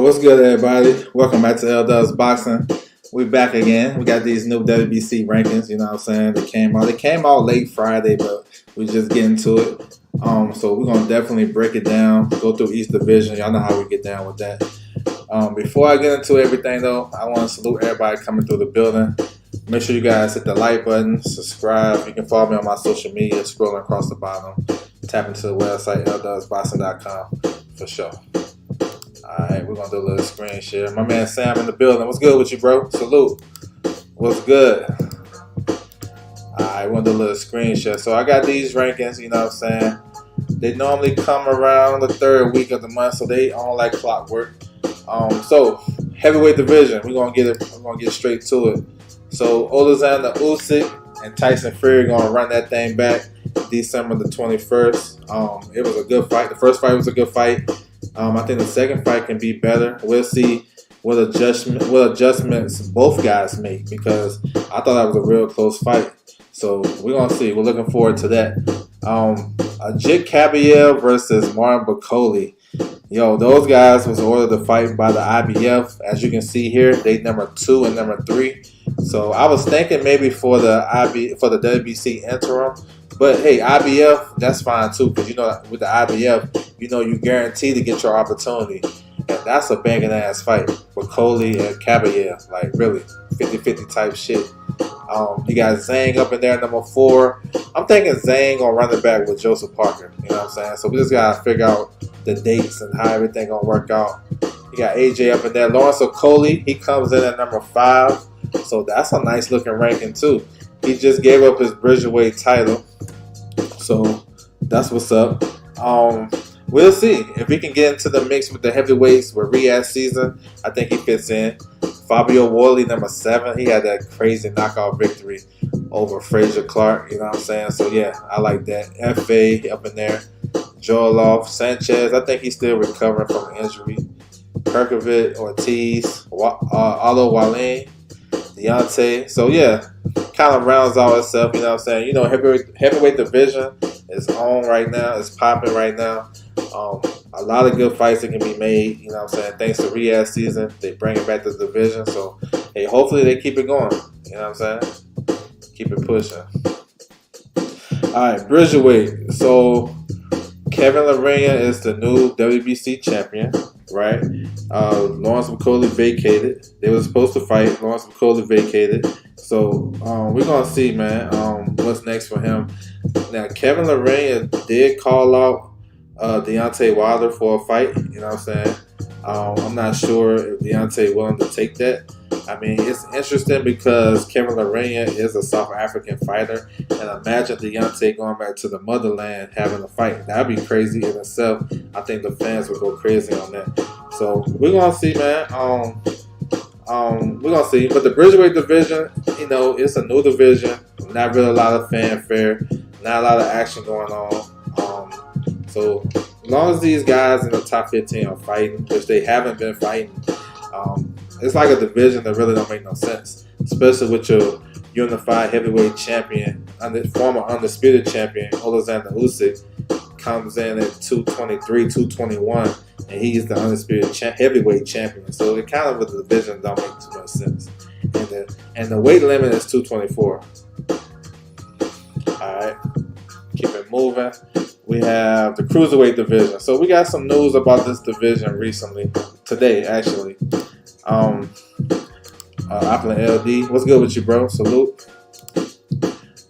What's good, everybody? Welcome back to L Boxing. We back again. We got these new WBC rankings. You know what I'm saying? They came out late Friday, but we just getting to it. So we're gonna definitely break it down, go through each division. Y'all know how we get down with that. Before I get into everything, though, I want to salute everybody coming through the building. Make sure you guys hit the like button, subscribe. You can follow me on my social media, scrolling across the bottom. Tap into the website, ldusboxing.com, for sure. Alright, we're going to do a little screen share. My man Sam in the building. What's good with you, bro? Salute. What's good? Alright, we're going to do a little screen share. So I got these rankings, you know what I'm saying? They normally come around the third week of the month, so they on like clockwork. So, heavyweight division. We're going to get straight to it. So, Alexander Usyk and Tyson Fury going to run that thing back December the 21st. It was a good fight. The first fight was a good fight. I think the second fight can be better. We'll see what adjustments both guys make, because I thought that was a real close fight. So we're going to see. We're looking forward to that. Jit Caballero versus Martin Bakole. Yo, those guys was ordered to fight by the IBF. As you can see here, they number 2 and number 3. So I was thinking maybe for the WBC interim. But hey, IBF, that's fine too, because you know with the IBF, you know you guarantee to get your opportunity. And that's a banging ass fight with Coley and Caballero. Like really, 50-50 type shit. You got Zhang up in there, number 4. I'm thinking Zhang gonna run it back with Joseph Parker. You know what I'm saying? So we just gotta figure out the dates and how everything gonna work out. You got AJ up in there. Lawrence Coley, he comes in at number 5. So that's a nice looking ranking too. He just gave up his Bridgerweight title. So that's what's up. We'll see if we can get into the mix with the heavyweights with Riyadh season. I think he fits in. Fabio Wardley, number 7. He had that crazy knockout victory over Frazier Clark. You know what I'm saying? So yeah, I like that. FA up in there. Joelof, Sanchez. I think he's still recovering from an injury. Kirkovic, Ortiz, Alo Wallin, Deontay. So yeah, kind of rounds out itself. You know what I'm saying? You know, heavyweight division is on right now. It's popping right now. A lot of good fights that can be made. You know what I'm saying? Thanks to Riyadh season, they bring it back to the division. So hey, hopefully they keep it going. You know what I'm saying? Keep it pushing. All right, Bridgerweight. So Kevin Lerena is the new WBC champion, right? Lawrence McCauley vacated. They were supposed to fight. Lawrence McCauley vacated. So we're gonna see, man. What's next for him? Now, Kevin Lerena did call out Deontay Wilder for a fight. You know what I'm saying? I'm not sure if Deontay willing to take that. I mean, it's interesting because Kevin Lerena is a South African fighter, and imagine Deontay going back to the motherland having a fight. That'd be crazy in itself. I think the fans would go crazy on that. So we're gonna see, man. We're gonna see. But the Bridgerweight division, you know, it's a new division. Not really a lot of fanfare. Not a lot of action going on. So as long as these guys in the top 15 are fighting, which they haven't been fighting, it's like a division that really don't make no sense. Especially with your unified heavyweight champion, former undisputed champion, Alexander Usyk, comes in at 223, 221, and he's the undisputed heavyweight champion. So it kind of with the division don't make too much sense. And the weight limit is 224. All right, keep it moving. We have the Cruiserweight division. So we got some news about this division recently. Today, actually. Appling LD. What's good with you, bro? Salute.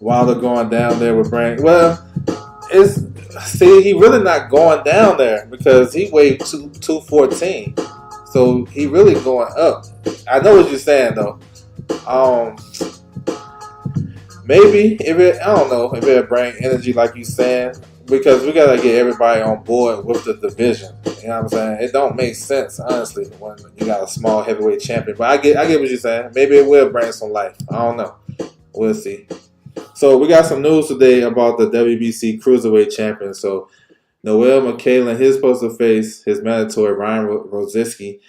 Wilder going down there with Brand. Well, he really not going down there because he weighed 214. So he really going up. I know what you're saying though. Maybe I don't know if it'll bring energy like you saying, because we gotta get everybody on board with the division. You know what I'm saying? It don't make sense, honestly, when you got a small heavyweight champion. But I get what you're saying. Maybe it will bring some life. I don't know. We'll see. So we got some news today about the WBC Cruiserweight champion. So Noel McCallan, he's supposed to face his mandatory Ryan Rosicky.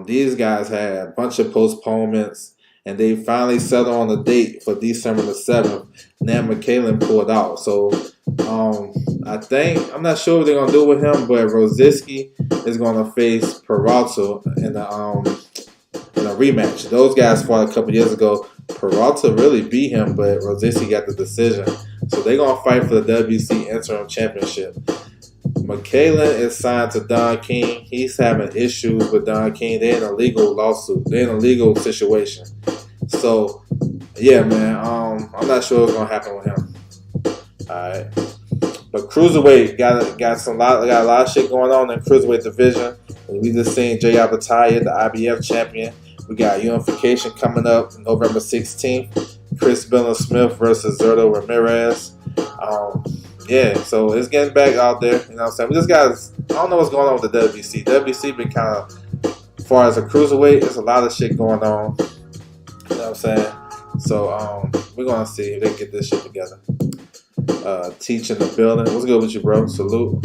These guys had a bunch of postponements, and they finally settled on a date for December the 7th. Now McKellen pulled out. So I'm not sure what they're going to do with him, but Rosicky is going to face Peralta in a rematch. Those guys fought a couple years ago. Peralta really beat him, but Rosicky got the decision. So they're going to fight for the WBC Interim Championship. McKellen is signed to Don King. He's having issues with Don King. They're in a legal lawsuit. They're in a legal situation. So, yeah, man, I'm not sure what's going to happen with him. All right. But Cruiserweight got a lot of shit going on in Cruiserweight division. We just seen Jay Abataya, the IBF champion. We got unification coming up November 16th. Chris Smith versus Zerto Ramirez. Yeah, so it's getting back out there. You know what I'm saying? We just got, I don't know what's going on with the WBC. WBC been kind of, as far as a Cruiserweight, there's a lot of shit going on. You know what I'm saying? So we're going to see if they can get this shit together. Teach in the building. What's good with you, bro? Salute.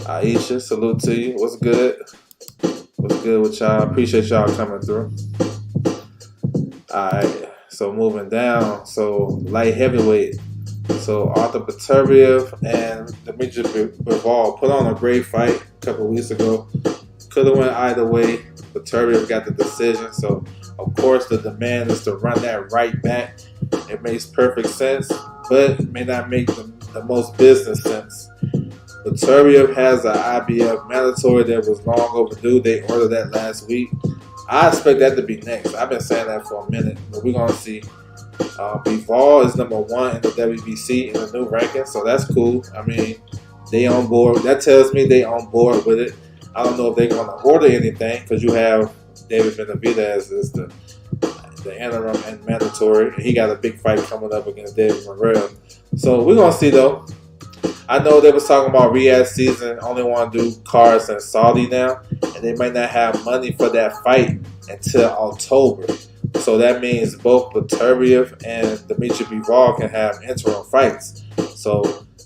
Aisha, salute to you. What's good? What's good with y'all? Appreciate y'all coming through. Alright, so moving down. So light heavyweight. So Arthur Beterbiev and Dimitri Bivol put on a great fight a couple weeks ago. Could have went either way. Beterbiev got the decision. So of course the demand is to run that right back. It makes perfect sense, but it may not make the most business sense. Beterbiev has an IBF mandatory that was long overdue. They ordered that last week. I expect that to be next. I've been saying that for a minute, but we're going to see. Bivol is number 1 in the WBC in the new ranking, so that's cool. I mean, they on board. That tells me they on board with it. I don't know if they're going to order anything because you have David Benavidez as the interim and mandatory. He got a big fight coming up against David Morrell. So we're going to see, though. I know they was talking about Riyadh season, only want to do cards in Saudi now, and they might not have money for that fight until October. So that means both Beterbiev and Dimitri Bivol can have interim fights. So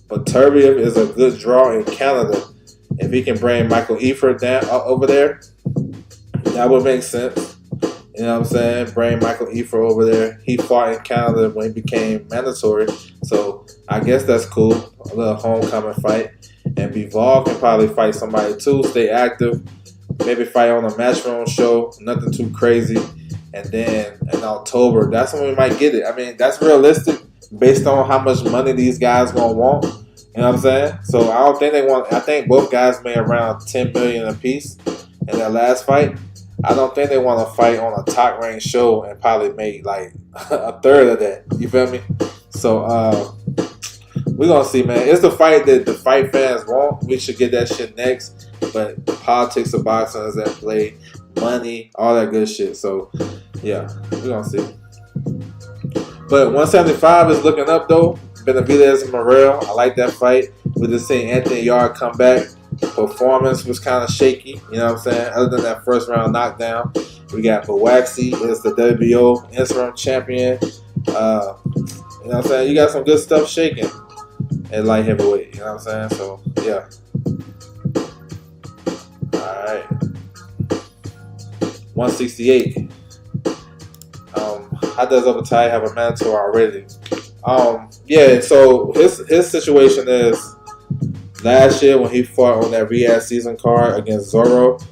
Beterbiev is a good draw in Canada. If he can bring Michael Eifert down over there, that would make sense. You know what I'm saying? Bring Michael Eifert over there. He fought in Canada when he became mandatory. So I guess that's cool. A little homecoming fight. And Bivol can probably fight somebody too. Stay active. Maybe fight on a Matchroom show. Nothing too crazy. And then in October, that's when we might get it. I mean, that's realistic based on how much money these guys going to want. You know what I'm saying? So I don't think they want. I think both guys made around $10 million apiece in their last fight. I don't think they want to fight on a top rank show and probably make like a third of that. You feel me? So we're gonna see, man. It's the fight that the fight fans want. We should get that shit next. But the politics of boxing is at play, money, all that good shit. So yeah, we're gonna see. But 175 is looking up though. Benavidez and Morrell. I like that fight. We just seen Anthony Yarde come back. Performance was kind of shaky, you know what I'm saying? Other than that first round knockdown, we got Bawaxi is the WBO interim champion. You know what I'm saying? You got some good stuff shaking at light heavyweight, you know what I'm saying? So, yeah. All right. 168. How does Obatai have a mandatory already? Yeah, so his situation is last year when he fought on that Riyadh season card against Zorro,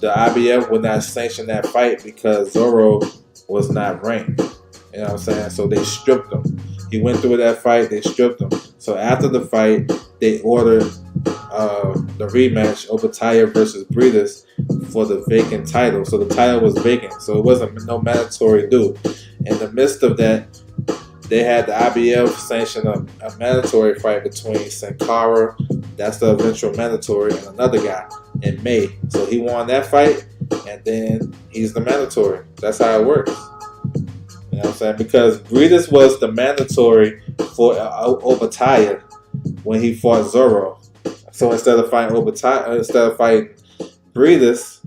the IBF would not sanction that fight because Zorro was not ranked. You know what I'm saying? So they stripped him. He went through that fight, they stripped him. So after the fight, they ordered the rematch, Obatai versus Breeders, for the vacant title. So the title was vacant, so it wasn't no mandatory due. In the midst of that, they had the IBF sanction a mandatory fight between Sankara, that's the eventual mandatory, and another guy in May. So he won that fight, and then he's the mandatory. That's how it works. You know what I'm saying? Because Breeders was the mandatory for Obatai when he fought Zorro. So instead of fighting Breeders,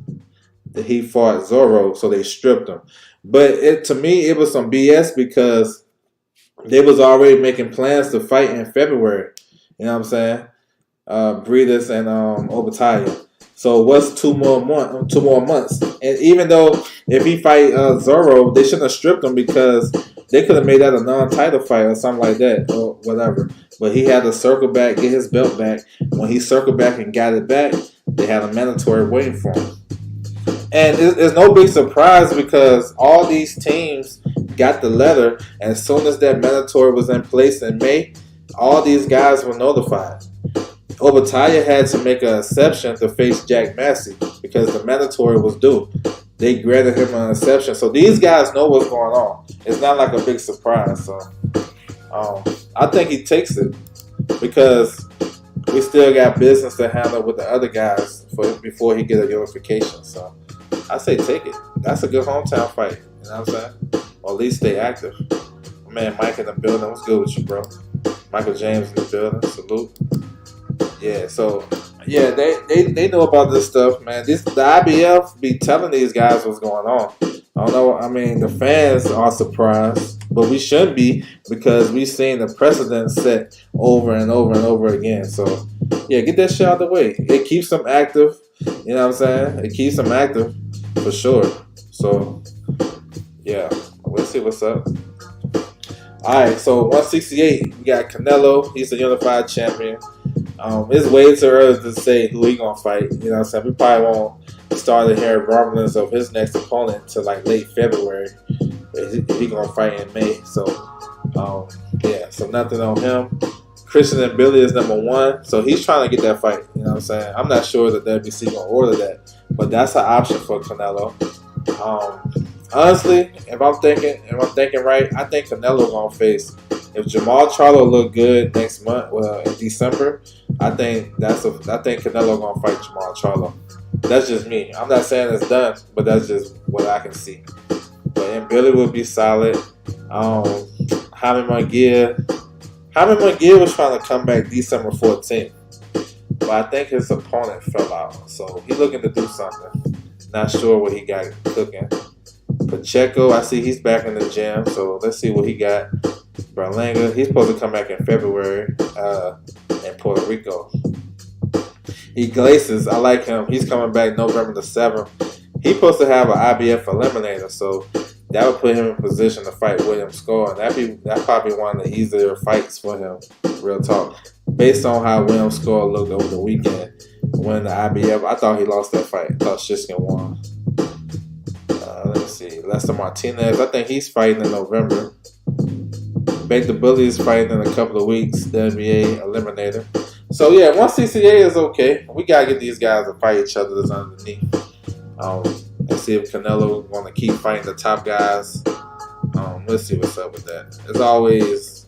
he fought Zorro, so they stripped him. But to me, it was some BS because they was already making plans to fight in February. You know what I'm saying? Breeders and Obatai. So what's 2 more months? And even though if he fight Zorro, they shouldn't have stripped him because they could have made that a non-title fight or something like that or whatever. But he had to circle back, get his belt back. When he circled back and got it back, they had a mandatory waiting for him. And it's no big surprise because all these teams got the letter. And as soon as that mandatory was in place in May, all these guys were notified. Obitaya had to make an exception to face Jack Massey because the mandatory was due. They granted him an exception. So these guys know what's going on. It's not like a big surprise. So I think he takes it because we still got business to handle with the other guys before he get a unification. So I say take it. That's a good hometown fight. You know what I'm saying? Or at least stay active. My man Mike in the building. What's good with you, bro? Michael James in the building. Salute. Yeah, so yeah, they know about this stuff, man. The IBF be telling these guys what's going on. I don't know. I mean, the fans are surprised, but we shouldn't be because we've seen the precedent set over and over and over again. So yeah, get that shit out of the way. It keeps them active. You know what I'm saying? It keeps them active for sure. So yeah, we'll see what's up. All right, so 168, we got Canelo. He's the unified champion. It's way too early to say who he gonna fight. You know what I'm saying? We probably won't start to hear rumblings of his next opponent until like late February. He gonna fight in May. So yeah, so nothing on him. Christian and Billy is number 1, so he's trying to get that fight. You know what I'm saying? I'm not sure that WBC gonna order that, but that's an option for Canelo. Honestly, if I'm thinking right, I think Canelo gonna face. If Jamal Charlo look good next month, in December, I think Canelo gonna fight Jamal Charlo. That's just me. I'm not saying it's done, but that's just what I can see. But Billy will be solid. Jaime Munguia was trying to come back December 14th, but I think his opponent fell out, so he's looking to do something. Not sure what he got cooking. Pacheco, I see he's back in the gym, so let's see what he got. Berlanga, he's supposed to come back in February in Puerto Rico. Iglesias, I like him. He's coming back November the 7th. He's supposed to have an IBF eliminator, so that would put him in position to fight William Score, and that'd probably be one of the easier fights for him, real talk. Based on how William Score looked over the weekend, winning the IBF, I thought he lost that fight. I thought Shiskin won. Let me see. Lester Martinez, I think he's fighting in November. Bake the Bully is fighting in a couple of weeks. WBA eliminator. So yeah, 168 is okay. We gotta get these guys to fight each other that's underneath. Let's see if Canelo want to keep fighting the top guys. Let's see what's up with that. It's always,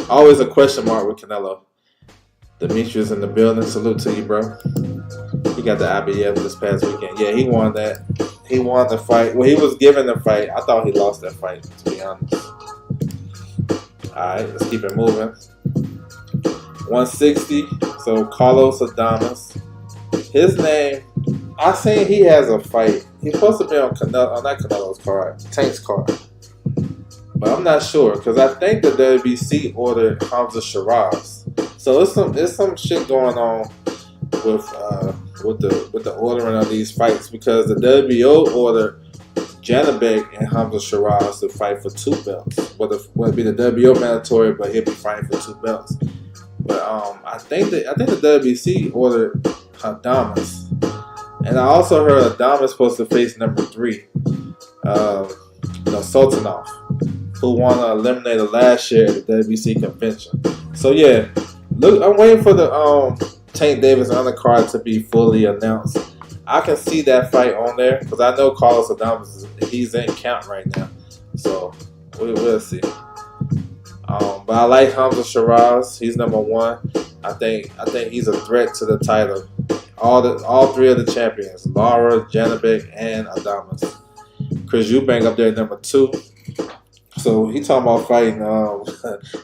always a question mark with Canelo. Demetrius in the building. Salute to you, bro. He got the IBF this past weekend. Yeah, he won that. He won the fight. Well, he was given the fight. I thought he lost that fight, to be honest. Alright, let's keep it moving. 160. So, Carlos Adames. His name, I seen he has a fight. He's supposed to be on not Canelo's card, Tank's card. But I'm not sure, because I think the WBC ordered Hamza Shiraz. So, there's some shit going on with the ordering of these fights, because the WBO ordered Janabek and Hamza Shiraz to fight for 2 belts. Whether it be the WBO mandatory, but he'll be fighting for 2 belts. But I think the WBC ordered Adames, and I also heard Adames supposed to face number 3, Sultanov, who won an eliminator last year at the WBC convention. So yeah, look, I'm waiting for the Tank Davis undercard to be fully announced. I can see that fight on there because I know Carlos Adames he's in count right now, so we'll see. But I like Hamza Shiraz. He's number 1. I think he's a threat to the title. All 3 of the champions: Lara, Janabek, and Adames. Chris Eubank up there number 2. So he talking about fighting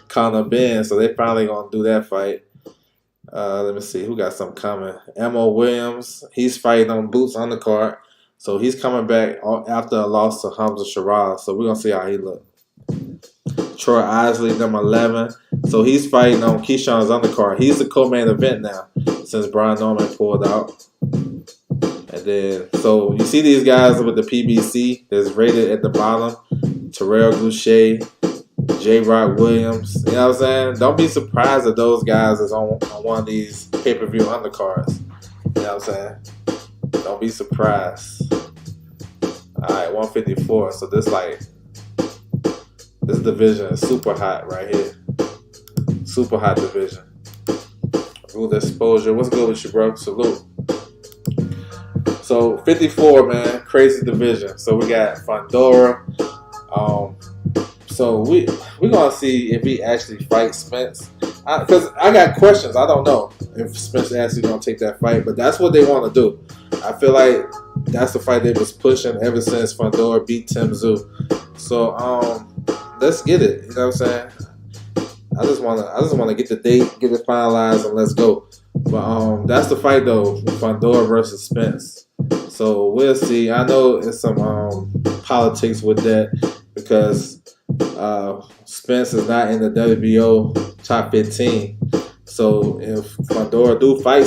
Conor Ben. So they finally gonna do that fight. Let me see who got something coming. Emo Williams, he's fighting on Boots on the card, so he's coming back after a loss to Hamza Shiraz. So we're gonna see how he look. Troy Isley, number 11, so he's fighting on Keyshawn's undercard. He's the co-main event now since Brian Norman pulled out. And then, so you see these guys with the PBC that's rated at the bottom. Terrell Boucher, J. Rock Williams. You know what I'm saying? Don't be surprised that those guys is on one of these pay-per-view undercards. You know what I'm saying? Don't be surprised. Alright, 154. So this division is super hot right here. Super hot division. Rule exposure. What's good with you, bro? Salute. So 54, man, crazy division. So we got Fundora. So we gonna see if he actually fights Spence. Because I got questions. I don't know if Spence actually gonna take that fight, but that's what they want to do. I feel like that's the fight they was pushing ever since Fundora beat Tim Tszyu. So let's get it. You know what I'm saying? I just wanna get the date, get it finalized, and let's go. But that's the fight though, Fundora versus Spence. So we'll see. I know it's some politics with that because Spence is not in the WBO top 15. So if Fundora do fight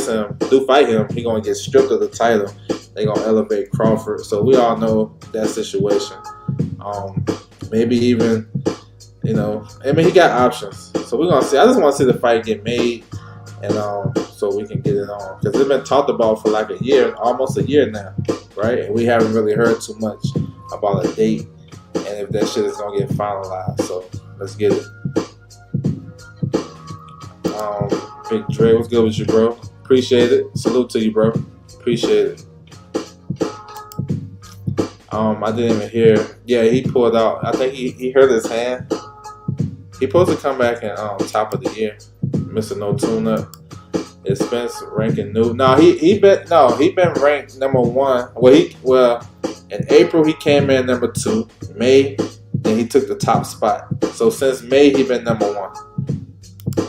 him, he gonna get stripped of the title. They gonna elevate Crawford. So we all know that situation. Maybe even, you know, I mean, he got options. So we're gonna see. I just want to see the fight get made, and so we can get it on, because it's been talked about for like a year, almost a year now, right? And we haven't really heard too much about a date and if that shit is gonna get finalized. So let's get it. Big Dre, what's good with you, bro? Appreciate it. Salute to you, bro. Appreciate it. I didn't even hear. Yeah, he pulled out. I think he hurt his hand. He supposed to come back in top of the year. Mr. No Tune Up. Is Spence ranking new? No, he been ranked number 1. Well, in April he came in number 2. May, then he took the top spot. So since May he been number 1.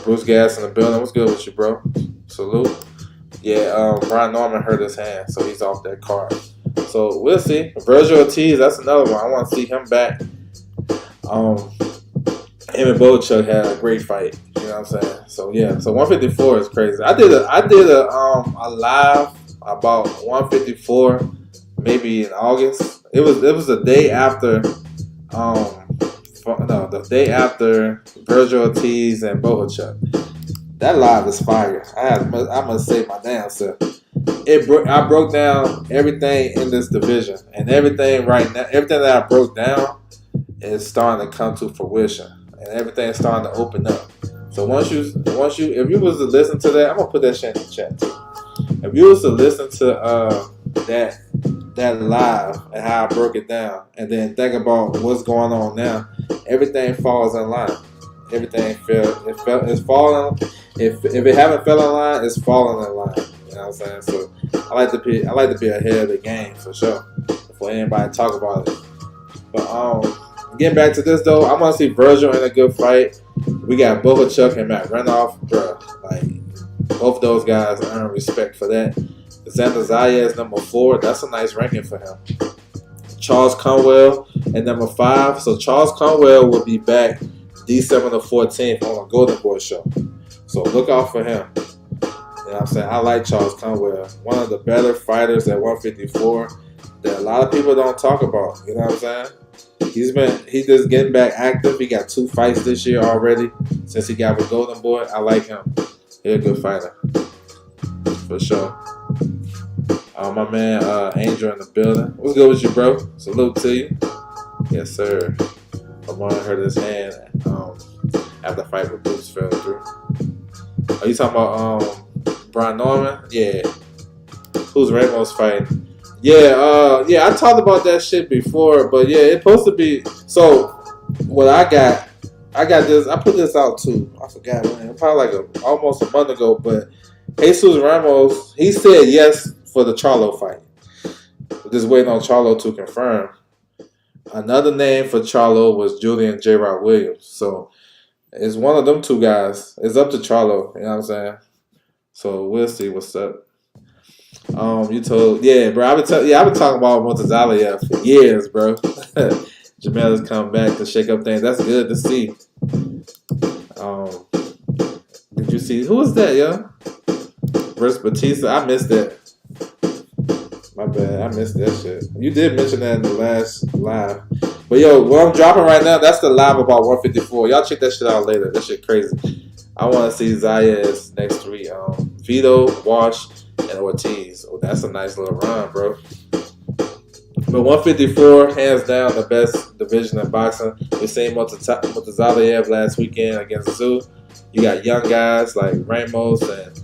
Bruce Gas in the building. What's good with you, bro? Salute. Yeah, Brian Norman hurt his hand, so he's off that card. So we'll see. Virgil Ortiz, that's another one. I want to see him back. Him and Bochuk had a great fight. You know what I'm saying? So yeah. So 154 is crazy. I did a live about 154 maybe in August. It was the day after the day after Virgil Ortiz and Bochuk. That live is fire. I must say my damn self. I broke down everything in this division, and everything that I broke down is starting to come to fruition, and everything's starting to open up. So if you was to listen to that, I'm gonna put that shit in the chat too. If you was to listen to that live and how I broke it down, and then think about what's going on now, everything falls in line. Everything it's falling. If it haven't fell in line, it's falling in line. You know what I'm saying? So I like to be ahead of the game for sure before anybody talk about it. But getting back to this though, I want to see Virgil in a good fight. We got Bochuk and Matt Renoff, bro. Like both those guys earn respect for that. Xander Zaya is number 4. That's a nice ranking for him. Charles Conwell at number 5. So Charles Conwell will be back December the 14th on a Golden Boy show. So look out for him. You know what I'm saying? I like Charles Conwell. One of the better fighters at 154 that a lot of people don't talk about. You know what I'm saying? He's just getting back active. He got 2 fights this year already since he got with Golden Boy. I like him. He's a good fighter. For sure. My man Angel in the building. What's good with you, bro? Salute to you. Yes, sir. Lamar hurt his hand after the fight with Bruce fell through. Are you talking about Brian Norman? Yeah. Who's Ramos fighting? Yeah, I talked about that shit before, but yeah, it's supposed to be. So what I got this. I put this out too. I forgot when. Probably like almost a month ago. But Jesus Ramos, he said yes for the Charlo fight. We're just waiting on Charlo to confirm. Another name for Charlo was Julian J. Rod Williams. So it's one of them 2 guys. It's up to Charlo. You know what I'm saying? So we'll see what's up. Yeah, bro. I've been talking about Montezalia for years, bro. Jamel has come back to shake up things. That's good to see. Did you see who was that, yo? Versus Batista. I missed that. My bad. I missed that shit. You did mention that in the last live. But yo, what I'm dropping right now, that's the live about 154. Y'all check that shit out later. That shit crazy. I want to see Zayas next 3. Vito, Wash, and Ortiz. Oh, that's a nice little run, bro. But 154, hands down, the best division in boxing. We seen Mutazaliev last weekend against Zoo. You got young guys like Ramos and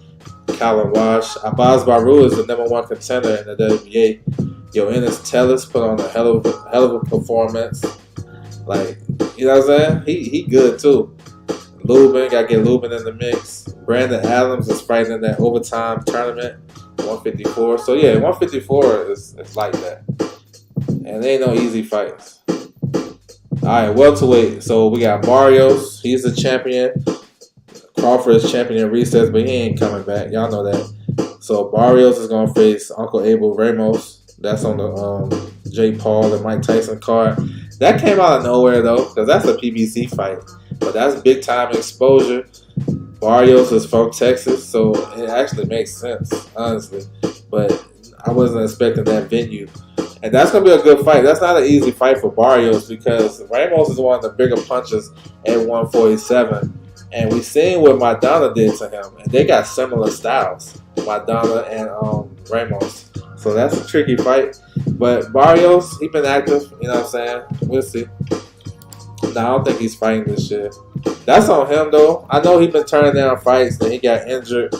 Colin Wash. Abbas Baru is the #1 contender in the WBA. Yo, Ennis Tellis put on a hell of a performance. Like, you know what I'm saying? He good too. Lubin, got to get Lubin in the mix. Brandon Adams is fighting in that overtime tournament, 154. So yeah, 154 is like that. And they ain't no easy fights. Alright, welterweight. So we got Barrios. He's the champion. Crawford is champion in recess, but he ain't coming back. Y'all know that. So Barrios is going to face Uncle Abel Ramos. That's on the Jake Paul and Mike Tyson card. That came out of nowhere, though, because that's a PBC fight. But that's big-time exposure. Barrios is from Texas, so it actually makes sense, honestly. But I wasn't expecting that venue. And that's going to be a good fight. That's not an easy fight for Barrios because Ramos is one of the bigger punchers at 147. And we seen what Maidana did to him. And they got similar styles, Maidana and Ramos. So that's a tricky fight. But Barrios, he been active. You know what I'm saying? We'll see. No, I don't think he's fighting this year. That's on him, though. I know he's been turning down fights. Then he got injured.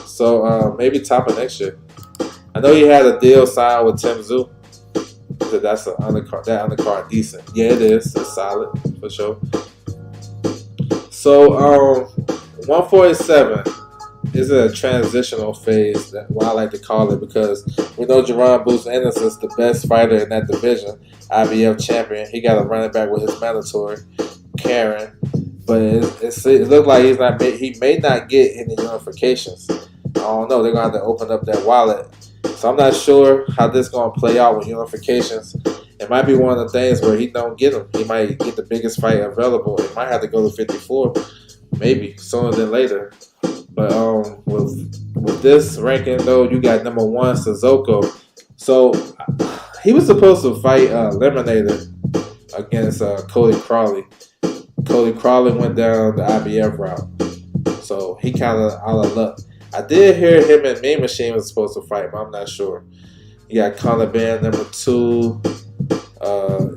So maybe top of next year. I know he had a deal signed with Tim Tszyu. That's an undercard. That undercard decent. Yeah, it is. It's solid for sure. So 147 is a transitional phase. That's what I like to call it because we know Jerron Boots Ennis is the best fighter in that division. IBF champion. He got a running back with his mandatory, Karen. But it looks like he may not get any unifications. I don't know. They're gonna have to open up that wallet. So I'm not sure how this is going to play out with unifications. It might be one of the things where he don't get them. He might get the biggest fight available. It might have to go to 54, maybe sooner than later. But with this ranking though, you got #1 Sissoko. So he was supposed to fight Eliminator against Cody Crawley. Cody Crawley went down the IBF route, so he kind of out of luck. I did hear him and Mean Machine was supposed to fight, but I'm not sure. You got Conor Benn, #2.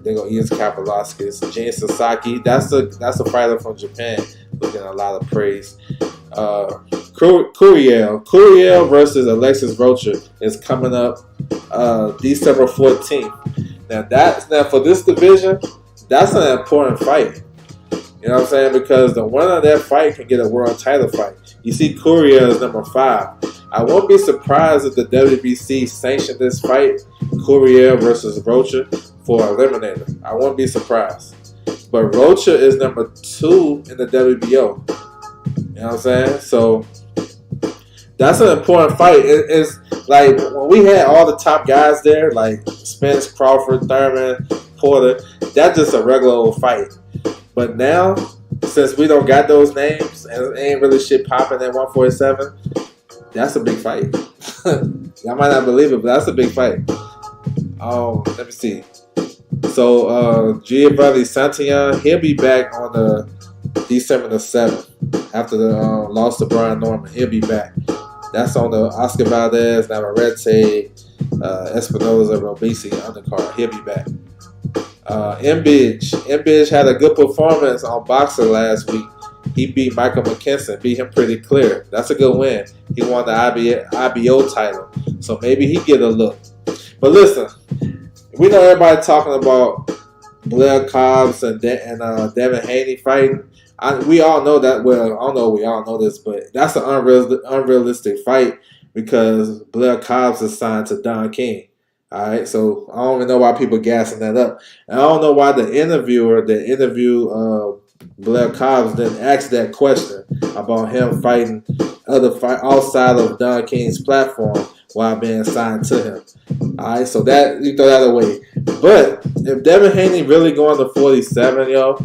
They go Ian Kapolowskis. Gene Sasaki. That's a fighter from Japan, looking a lot of praise. Curiel versus Alexis Rocha is coming up December 14th. Now for this division, that's an important fight. You know what I'm saying? Because the winner of that fight can get a world title fight. You see Curiel is #5. I won't be surprised if the WBC sanctioned this fight, Curiel versus Rocha, for Eliminator. I won't be surprised. But Rocha is #2 in the WBO. You know what I'm saying? So that's an important fight. It's like when we had all the top guys there, like Spence, Crawford, Thurman, Porter, that's just a regular old fight. But now, since we don't got those names and it ain't really shit popping at 147, that's a big fight. Y'all might not believe it, but that's a big fight. Let me see. So Giovanni Santillon, he'll be back on the December the 7th after the loss to Brian Norman. He'll be back. That's on the Oscar Valdez, Navarrete, Espinoza, Robisi undercard. He'll be back. Mbidge had a good performance on Boxer last week. He beat Michael McKinson, beat him pretty clear. That's a good win. He won the IBO title, so maybe he get a look. But listen, we know everybody talking about Blair Cobbs and Devin Haney fighting. We all know that. Well, I don't know. We all know this, but that's an unrealistic fight because Blair Cobbs is signed to Don King. All right, so I don't even know why people gassing that up. And I don't know why the interviewer that interviewed Blair Cobbs didn't ask that question about him fighting outside of Don King's platform while being signed to him. All right, so that you throw that away. But if Devin Haney really going to 47, yo,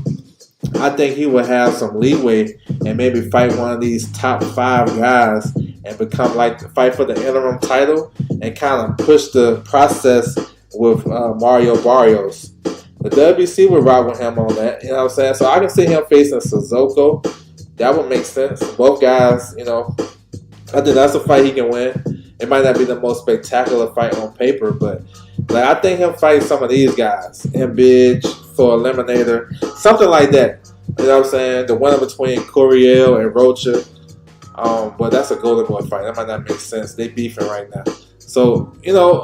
I think he would have some leeway and maybe fight one of these top 5 guys and become like fight for the interim title and kind of push the process with Mario Barrios. The WBC would ride with him on that. You know what I'm saying? So I can see him facing Suzuko. That would make sense. Both guys, you know, I think that's a fight he can win. It might not be the most spectacular fight on paper, but like I think he'll fight some of these guys. Embiid for Eliminator. Something like that. You know what I'm saying? The winner between Curiel and Rocha. But that's a Golden Boy fight. That might not make sense. They beefing right now. So, you know,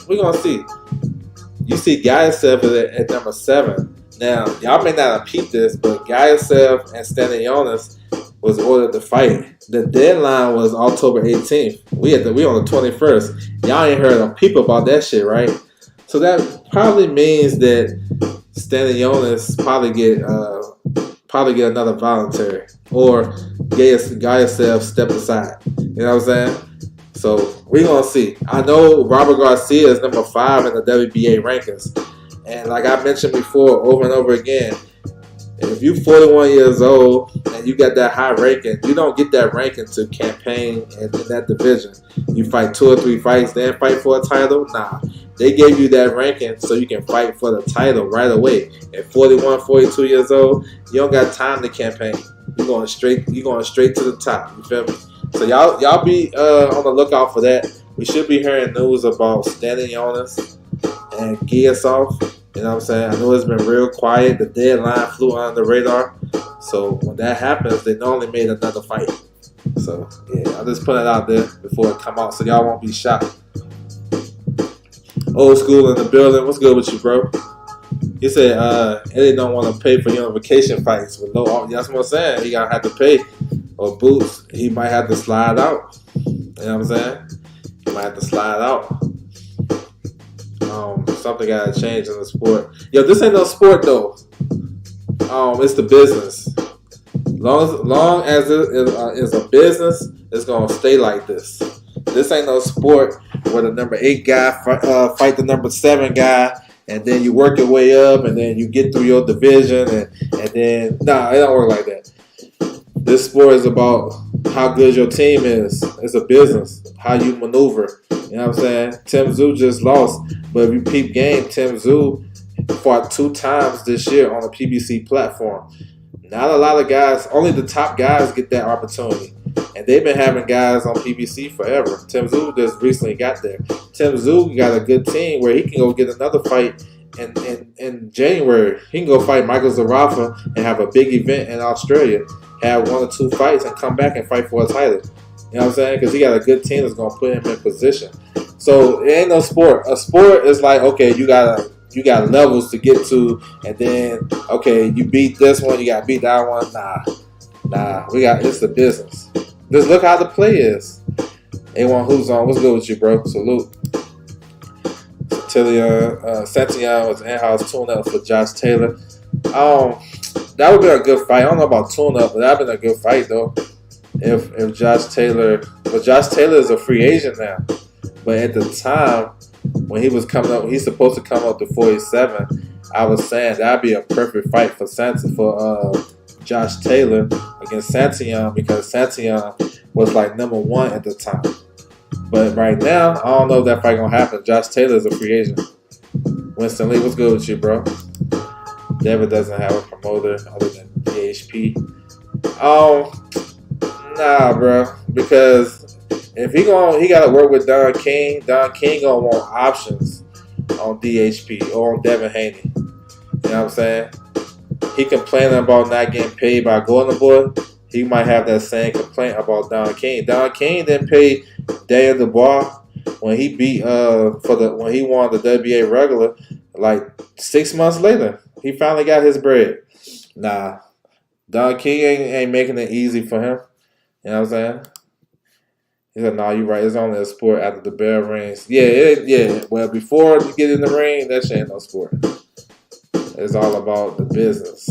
we're going to see. You see Gayasev at number 7. Now, y'all may not have peeped this, but Gayasev and Stanionis was ordered to fight. The deadline was October 18th. We on the 21st. Y'all ain't heard a peep about that shit, right? So that probably means that Stanionis probably get another voluntary, or Gayasev step aside. You know what I'm saying? So we're gonna see. I know Robert Garcia is number 5 in the WBA rankings, and like I mentioned before, over and over again, if you're 41 years old and you got that high ranking, you don't get that ranking to campaign in that division. You fight 2 or 3 fights, then fight for a title. Nah, they gave you that ranking so you can fight for the title right away. At 41, 42 years old, you don't got time to campaign. You're going straight to the top. You feel me? So y'all be on the lookout for that. We should be hearing news about Stanionis and Giasov. You know what I'm saying? I know it's been real quiet. The deadline flew under the radar. So when that happens, they normally made another fight. So yeah, I'll just put it out there before it come out so y'all won't be shocked. Old school in the building. What's good with you, bro? He said Eddie don't want to pay for unification fights with no. That's what I'm saying. He gonna have to pay. Or boots, he might have to slide out. You know what I'm saying? He might have to slide out. Something gotta change in the sport. Yo, this ain't no sport though. It's the business. Long as it is a business, it's gonna stay like this. This ain't no sport where the number 8 guy fight the number 7 guy, and then you work your way up, and then you get through your division, and then it don't work like that. This sport is about how good your team is. It's a business. How you maneuver. You know what I'm saying? Tim Tszyu just lost. But if you peep game, Tim Tszyu fought 2 times this year on the PBC platform. Not a lot of guys, only the top guys get that opportunity. And they've been having guys on PBC forever. Tim Tszyu just recently got there. Tim Tszyu got a good team where he can go get another fight in January. He can go fight Michael Zarafa and have a big event in Australia. Have 1 or 2 fights and come back and fight for a title. You know what I'm saying? Because he got a good team that's going to put him in position. So it ain't no sport. A sport is like, okay, you got levels to get to, and then, okay, you beat this one, you got to beat that one. Nah. It's the business. Just look how the play is. A1 Who's on? What's good with you, bro? Salute. Santillan was in-house tune-up for Josh Taylor. That would be a good fight. I don't know about tune-up, but that would have been a good fight, though. If Josh Taylor... But Josh Taylor is a free agent now. But at the time, when he was coming up, he's supposed to come up to 47, I was saying that would be a perfect fight for Josh Taylor against Santillan, because Santillan was like number 1 at the time. But right now, I don't know if that fight going to happen. Josh Taylor is a free agent. Winston Lee, what's good with you, bro? David doesn't have a promoter other than DHP. Nah, bro. Because if he got to work with Don King. Don King gonna want options on DHP or on Devin Haney. You know what I'm saying? He complaining about not getting paid by Golden Boy. He might have that same complaint about Don King. Don King didn't pay Daniel Dubois when he beat when he won the WBA regular. Like 6 months later, he finally got his bread. Nah, Don King ain't making it easy for him. You know what I'm saying? He said, "No, you're right. It's only a sport after the bell rings." Yeah. Well, before you get in the ring, that shit ain't no sport. It's all about the business.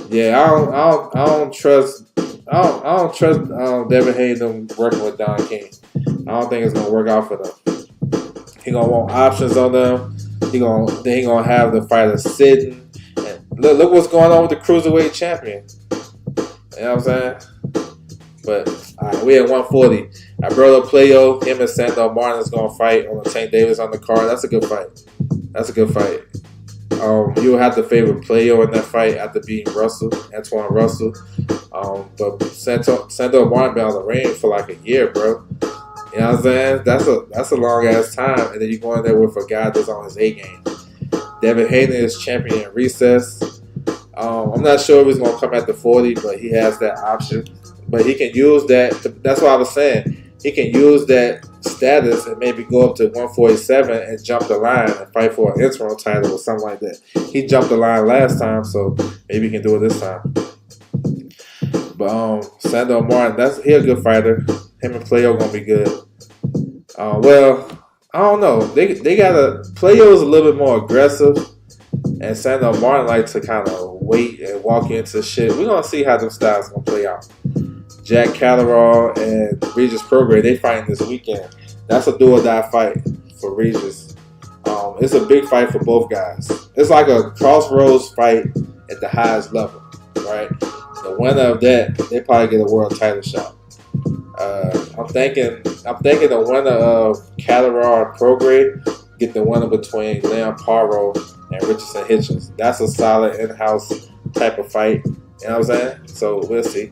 Yeah, I don't trust Devin Hayden working with Don King. I don't think it's gonna work out for them. He gonna want options on them. He gonna have the fighter sitting. And look what's going on with the Cruiserweight champion. You know what I'm saying? But we at 140. Alberto Playo, him and Sandor Martin is gonna fight on the Tank Davis on the card. That's a good fight. That's a good fight. You'll have to favor Playo in that fight after beating Antoine Russell. But Sandor Martin been on the ring for like a year, bro. You know what I'm saying? That's a long ass time, and then you go in there with a guy that's on his A game. Devin Haney is champion in recess. I'm not sure if he's gonna come at the 40, but he has that option. But he can use that. That's what I was saying. He can use that status and maybe go up to 147 and jump the line and fight for an interim title or something like that. He jumped the line last time, so maybe he can do it this time. But Sandor Martin, he a good fighter. Him and Playo gonna be good. Well, I don't know. They gotta Playo is a little bit more aggressive, and Sandor Martin likes to kind of wait and walk into shit. We're gonna see how them styles gonna play out. Jack Catterall and Regis Prograis, they fighting this weekend. That's a do or die fight for Regis. It's a big fight for both guys. It's like a crossroads fight at the highest level, right? The winner of that, they probably get a world title shot. I'm thinking the winner of Catterall and Prograis get the winner between Leon Paro and Richardson Hitchens. That's a solid in-house type of fight. You know what I'm saying? So we'll see.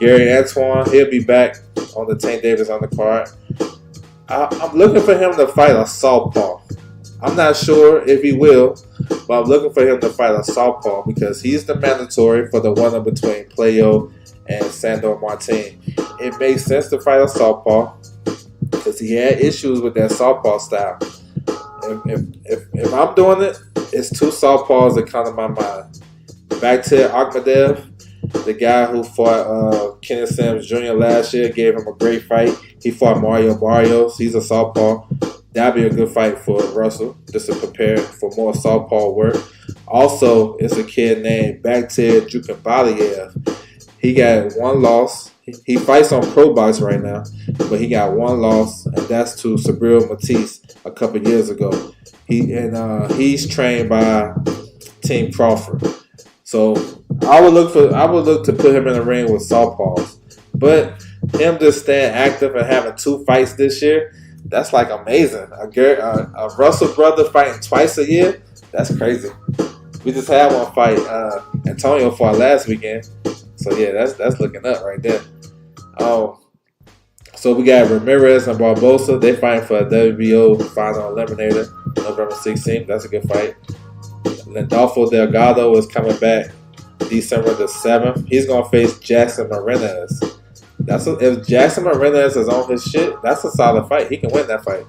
Gary Antoine, he'll be back on the Tank Davis on the card. I'm looking for him to fight a southpaw. I'm not sure if he will, but I'm looking for him to fight a southpaw because he's the mandatory for the winner between Playo and Sandor Martin. It makes sense to fight a southpaw because he had issues with that southpaw style. If I'm doing it, it's two southpaws that come to my mind. Bakhtir Akhmadev, the guy who fought Kenneth Sims Jr. last year, gave him a great fight. He fought Mario Barrios. He's a southpaw. That'd be a good fight for Russell, just to prepare for more southpaw work. Also, it's a kid named Bakhtir Jukembaliev. He got one loss. He fights on Pro Box right now, but he got one loss, and that's to Sabril Matisse a couple years ago. He's trained by Team Crawford. So I would look to put him in the ring with southpaws. But him just staying active and having two fights this year, that's like amazing. A Russell brother fighting twice a year, that's crazy. We just had one fight. Antonio fought last weekend. So yeah, that's looking up right there. So we got Ramirez and Barbosa. They fighting for a WBO final eliminator November 16th. That's a good fight. Landolfo Delgado is coming back December the 7th. He's going to face Jackson Marinez. If Jackson Marinez is on his shit, that's a solid fight. He can win that fight.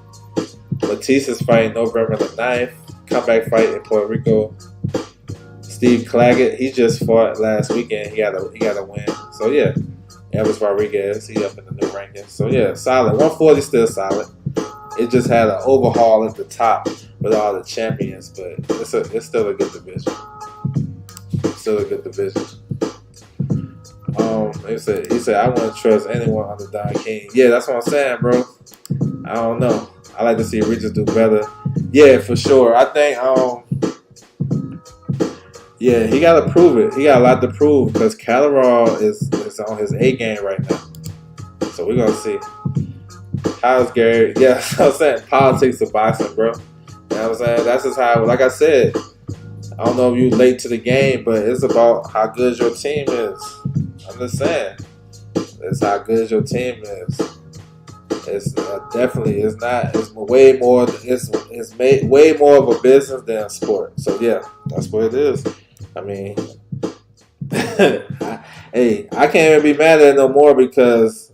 Matisse is fighting November the 9th. Comeback fight in Puerto Rico. Steve Claggett, he just fought last weekend. He got a win. So yeah. Elvis Rodriguez, he up in the new rankings. So yeah, solid. 140 still solid. It just had an overhaul at the top with all the champions, but it's still a good division. Still a good division. He said I wouldn't trust anyone under Don King. Yeah, that's what I'm saying, bro. I don't know. I like to see Regis do better. Yeah, for sure. I think yeah, he got to prove it. He got a lot to prove because Catterall is on his A game right now. So we're going to see. How's Gary? Yeah, that's what I'm saying. Politics of boxing, bro. You know what I'm saying? That's just how, like I said, I don't know if you late to the game, but it's about how good your team is. I'm just saying. It's how good your team is. It's definitely, it's not, it's way more, it's made way more of a business than a sport. So yeah, that's what it is. I mean, hey, I can't even be mad at it no more because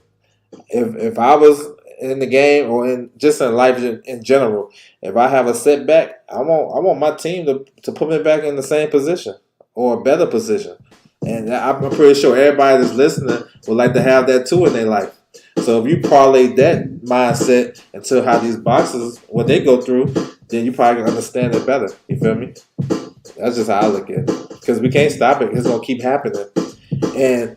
if I was in the game or in life in general, if I have a setback, I want my team to put me back in the same position or a better position. And I'm pretty sure everybody that's listening would like to have that too in their life. So if you parlay that mindset into how these boxers, what they go through, then you probably can understand it better. You feel me? That's just how I look at it. Because we can't stop it. It's going to keep happening. And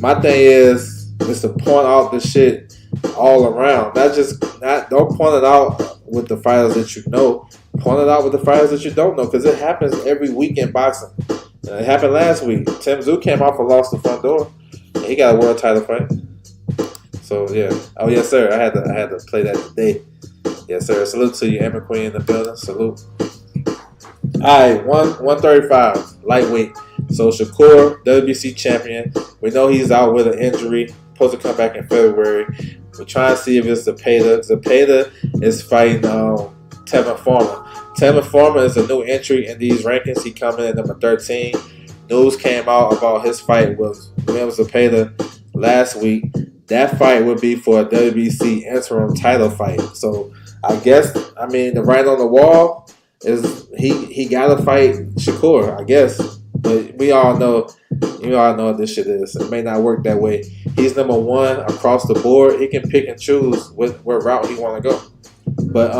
my thing is to point out the shit all around. Don't point it out with the fighters that you know. Point it out with the fighters that you don't know. Because it happens every week in boxing. It happened last week. Tim Tszyu came off a loss to Front Door. And he got a world title fight. So yeah. Oh yes, sir. I had to play that today. Yes, sir. Salute to you, Emma Queen in the building. Salute. All right, 135 lightweight. So Shakur, WBC champion. We know he's out with an injury. Supposed to come back in February. We're trying to see if it's Zepeda. Zepeda is fighting Tevin Farmer. Tevin Farmer is a new entry in these rankings. He coming in number 13. News came out about his fight with William Zepeda last week. That fight would be for a WBC interim title fight. So I guess, the writing on the wall is he got to fight Shakur, I guess. But we all know what this shit is. It may not work that way. He's number one across the board. He can pick and choose what route he want to go. But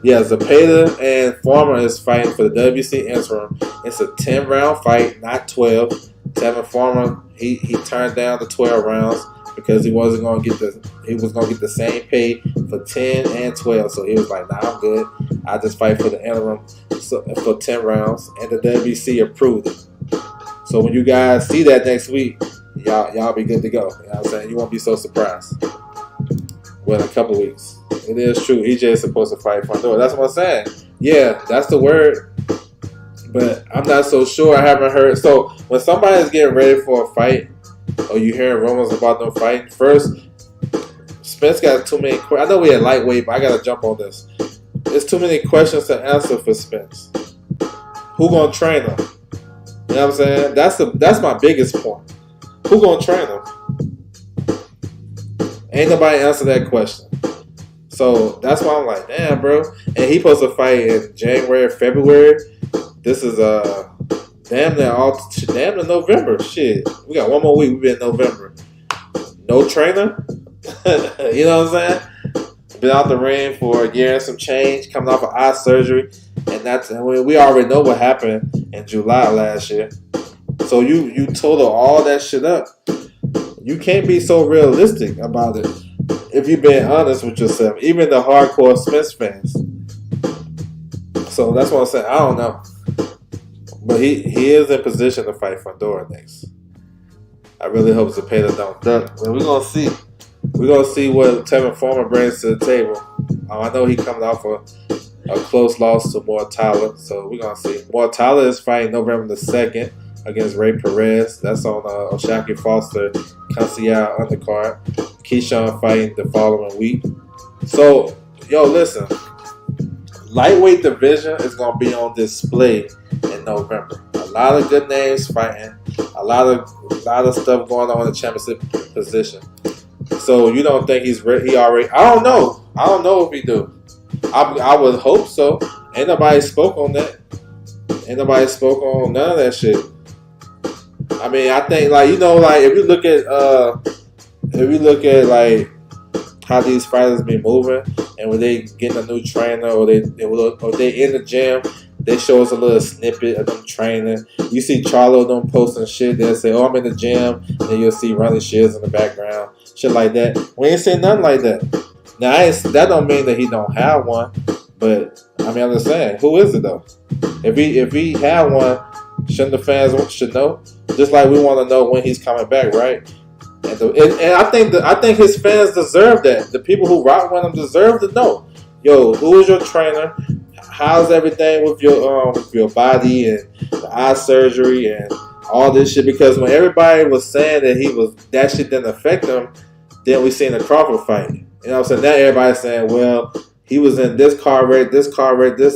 Zepeda and Farmer is fighting for the WBC interim. It's a 10-round fight, not 12. Tevin Farmer, he turned down the 12 rounds because he was going to get the same pay for 10 and 12. So he was like, nah, I'm good. I just fight for the interim for 10 rounds, and the WBC approved it. So when you guys see that next week, y'all be good to go. You know what I'm saying? You won't be so surprised. Well, in a couple weeks. It is true. EJ is supposed to fight Fondor. That's what I'm saying. Yeah, that's the word. But I'm not so sure. I haven't heard. So when somebody's getting ready for a fight, or you hearing rumors about them fighting, first, Spence got too many questions. I know we had lightweight, but I got to jump on this. There's too many questions to answer for Spence. Who gonna train him? You know what I'm saying? That's my biggest point. Who gonna train him? Ain't nobody answer that question. So that's why I'm like, damn, bro. And he supposed to fight in January, February. This is damn near November. Shit, we got one more week. We be in November. No trainer. You know what I'm saying? Been out the ring for a year and some change, coming off of eye surgery, and we already know what happened in July last year. So you total all that shit up. You can't be so realistic about it if you've been honest with yourself, even the hardcore Spence fans. So that's what I'm saying. I don't know. But he is in position to fight Fondor next. I really hope Zepeda don't duck. But we're going to see. We're going to see what Tevin Farmer brings to the table. I know he's coming off a close loss to Mortala. So we're going to see. Mortala is fighting November the 2nd against Ray Perez. That's on O'Shaquie Foster Conceição undercard. Keyshawn fighting the following week. So, listen. Lightweight division is going to be on display in November. A lot of good names fighting. A lot of stuff going on in the championship position. So you don't think he already? I don't know. I don't know if he do. I would hope so. Ain't nobody spoke on that. Ain't nobody spoke on none of that shit. I think if you look at like how these fighters be moving, and when they getting a new trainer or they in the gym, they show us a little snippet of them training. You see Charlo them posting shit. They'll say, "Oh, I'm in the gym," and then you'll see running shields in the background, shit like that. We ain't seen nothing like that. Now that don't mean that he don't have one, but I'm just saying, who is it though? If he had one, shouldn't the fans should know? Just like we want to know when he's coming back, right? And I think his fans deserve that. The people who rock with him deserve to know. Yo, who is your trainer? How's everything with your body and the eye surgery and all this shit? Because when everybody was saying that shit didn't affect him, then we seen the Crawford fight. You know what I'm saying? Now everybody's saying, well, he was in this car wreck, this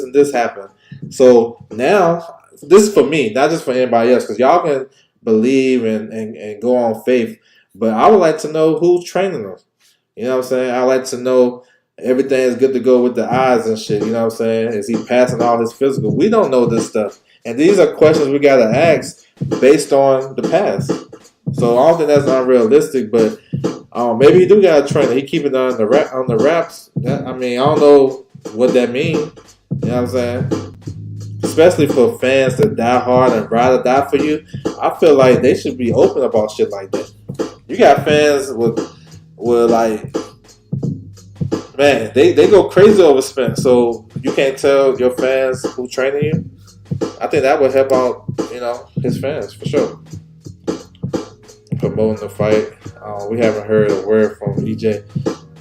and this happened. So now, this is for me, not just for anybody else, because y'all can believe and go on faith. But I would like to know who's training them. You know what I'm saying? I like to know everything is good to go with the eyes and shit. You know what I'm saying? Is he passing all his physical? We don't know this stuff. And these are questions we got to ask based on the past. So I don't think that's unrealistic, but maybe he do got a trainer. He keep it on the wraps. I don't know what that means. You know what I'm saying? Especially for fans that die hard and ride or die for you. I feel like they should be open about shit like that. You got fans with like, man, they go crazy over Spence. So you can't tell your fans who training you. I think that would help out, his fans for sure. promoting the fight. We haven't heard a word from EJ.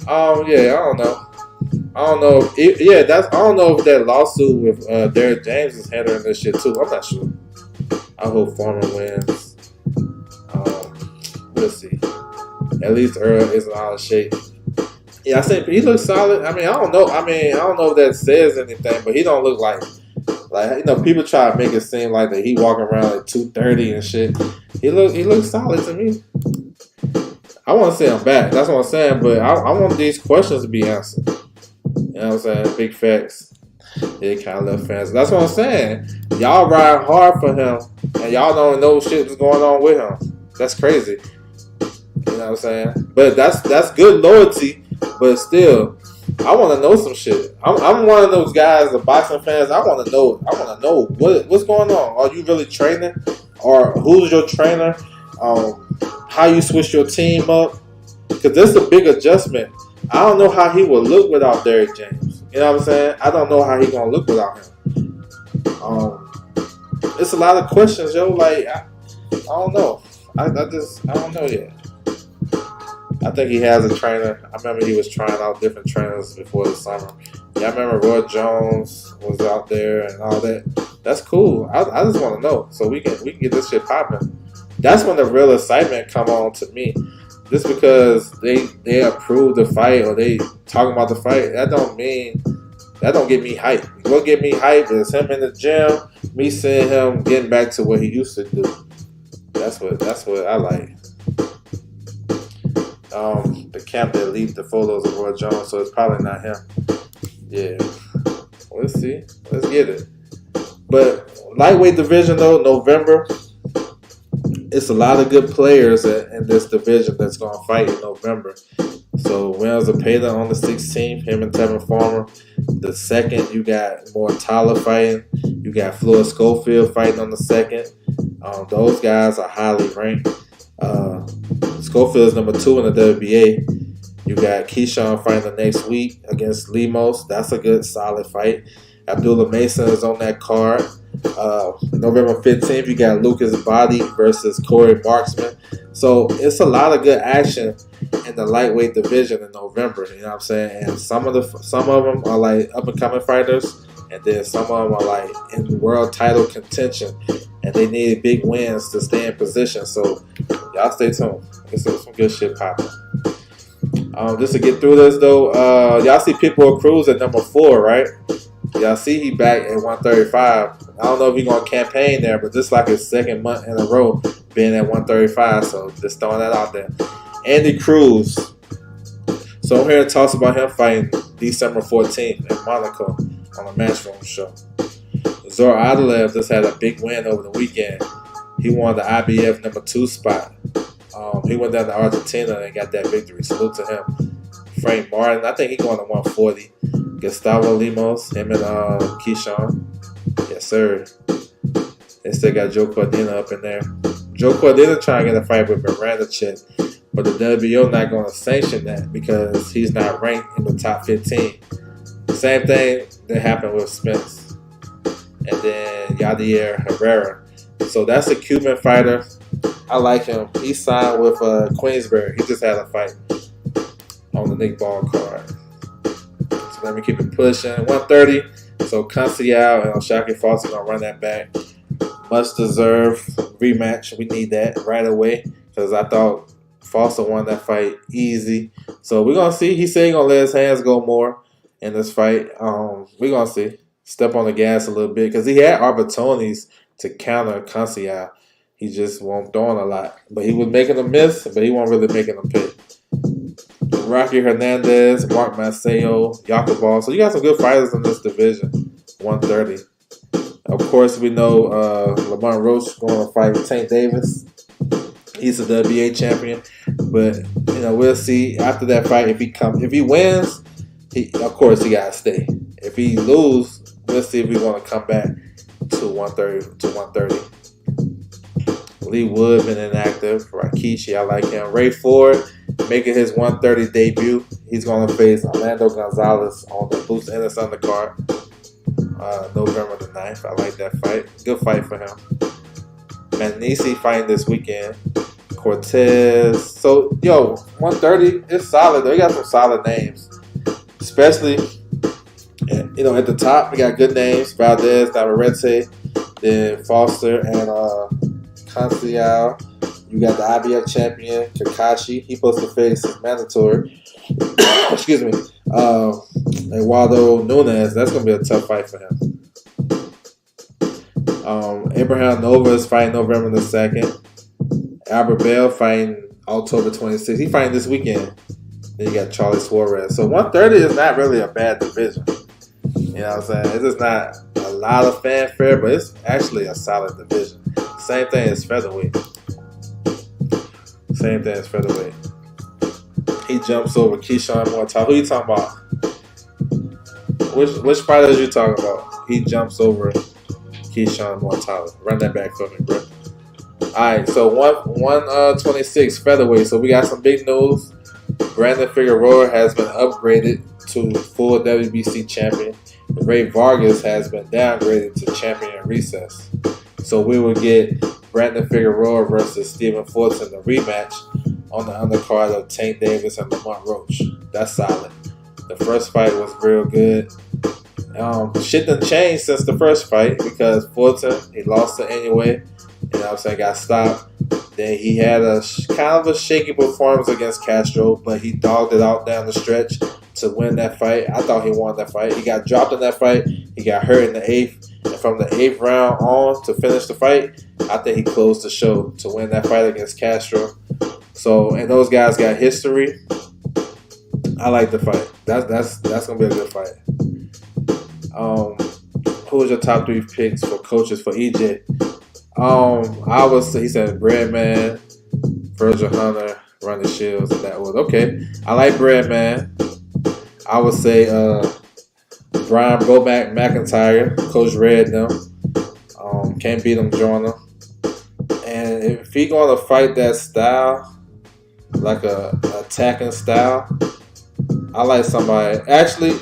Yeah, I don't know. I don't know. I don't know if that lawsuit with Derrick James is handling this shit too. I'm not sure. I hope Foreman wins. We'll see. At least Earl isn't out of shape. Yeah, I think he looks solid. I don't know. I don't know if that says anything, but he don't look like people try to make it seem like that he walking around at 230 and shit. He looks solid to me. I want to see him back. That's what I'm saying. But I want these questions to be answered. You know what I'm saying? Big facts. Yeah, kind of left fans. That's what I'm saying. Y'all ride hard for him, and y'all don't know shit was going on with him. That's crazy. You know what I'm saying? But that's good loyalty. But still, I want to know some shit. I'm one of those guys, the boxing fans. I want to know. What's going on. Are you really training, or who's your trainer? How you switch your team up? Because this is a big adjustment. I don't know how he will look without Derrick James. You know what I'm saying? I don't know how he gonna look without him. It's a lot of questions, yo. Like I don't know. I don't know yet. I think he has a trainer. I remember he was trying out different trainers before the summer. Yeah, I remember Roy Jones was out there and all that. That's cool. I just want to know so we can get this shit popping. That's when the real excitement come on to me. Just because they approve the fight or they talking about the fight, that don't get me hyped. What get me hyped is him in the gym, me seeing him getting back to what he used to do. That's what I like. The camp that leaked the photos of Roy Jones, so it's probably not him. Yeah. Let's see. Let's get it. But lightweight division though, November, it's a lot of good players in this division that's going to fight in November. So Williams Zepeda on the 16th, him and Tevin Farmer. The 2nd, you got Mortala fighting. You got Floyd Schofield fighting on the 2nd. Those guys are highly ranked. Schofield's number 2 in the WBA. You got Keyshawn fighting the next week against Lemos. That's a good, solid fight. Abdullah Mason is on that card. November 15th, you got Lucas Body versus Corey Marksman. So it's a lot of good action in the lightweight division in November. You know what I'm saying? And some of them are like up and coming fighters, and then some of them are like in world title contention, and they need big wins to stay in position. So y'all stay tuned. It's some good shit popping. Just to get through this though, y'all see Pitbull Cruz at number 4, right? Y'all see he back at 135. I don't know if he's going to campaign there, but this is like his 2nd month in a row being at 135. So just throwing that out there. Andy Cruz. So I'm here to talk about him fighting December 14th in Monaco on a Matchroom show. Zor Adelev just had a big win over the weekend. He won the IBF number 2 spot. He went down to Argentina and got that victory. Salute to him. Frank Martin, I think he's going to 140. Gustavo Lemos, him and Keyshawn. Yes, sir. They still got Joe Cordina up in there. Joe Cordina trying to get a fight with Miranda Chit, but the WBO not going to sanction that because he's not ranked in the top 15. The same thing that happened with Spence. And then Yadier Herrera. So that's a Cuban fighter. I like him. He signed with Queensberry. He just had a fight on the Nick Ball card. So let me keep it pushing. 130. So Conceição and O'Shaquie Foster going to run that back. Much deserved rematch. We need that right away because I thought Foster won that fight easy. So we're going to see. He said he's going to let his hands go more in this fight. We're going to see. Step on the gas a little bit because he had opportunities to counter Conceição. He just won't throw a lot. But he was making them miss, but he wasn't really making them pay. Rocky Hernandez, Mark Maceo, Yakubal. So you got some good fighters in this division. 130. Of course, we know Lamont Roach going to fight Tank Davis. He's a WBA champion. But, we'll see after that fight if he wins, of course he got to stay. If he loses, we'll see if we want to come back to 130. Lee Wood been inactive. Rikishi, I like him. Ray Ford making his 130 debut. He's going to face Orlando Gonzalez on the Bruce Ennis undercard. November the 9th. I like that fight. Good fight for him. Manisi fighting this weekend. Cortez. So, yo, 130 is solid. They got some solid names. Especially, you know, at the top, we got good names. Valdez, Navarrete, then Foster, and Conceição. You got the IBF champion, Kakashi. He supposed to face his mandatory. Excuse me. Eduardo Nunes. That's going to be a tough fight for him. Abraham Nova is fighting November the 2nd. Albert Bell fighting October 26th. He fighting this weekend. Then you got Charlie Suarez. So 130 is not really a bad division. You know what I'm saying? It's just not a lot of fanfare, but it's actually a solid division. Same thing as featherweight. Same thing as featherweight. He jumps over Keyshawn Mortal. Who you talking about? Which fighters you talking about? He jumps over Keyshawn Mortal. Run that back for me, bro. Alright, so 126 featherweight. So we got some big news. Brandon Figueroa has been upgraded to full WBC champion. Ray Vargas has been downgraded to champion in recess. So we will get Brandon Figueroa versus Stephen Fulton, the rematch on the undercard of Tank Davis and Lamont Roach. That's solid. The first fight was real good. Shit done changed since the first fight because Fulton, he lost to anyway. You know what I'm saying? Got stopped. Then he had a kind of a shaky performance against Castro, but he dogged it out down the stretch to win that fight. I thought he won that fight. He got dropped in that fight. He got hurt in the 8th. And from the 8th round on to finish the fight, I think he closed the show to win that fight against Castro. So, and those guys got history. I like the fight. That's gonna be a good fight. Who was your top 3 picks for coaches for EJ? I would say he said Breadman, Virgil Hunter, Ronnie Shields, and that was okay. I like Breadman. I would say Brian Bomack McIntyre, Coach Red them. Can't beat him, join him. And if he gonna fight that style, like a attacking style, I like somebody. Actually,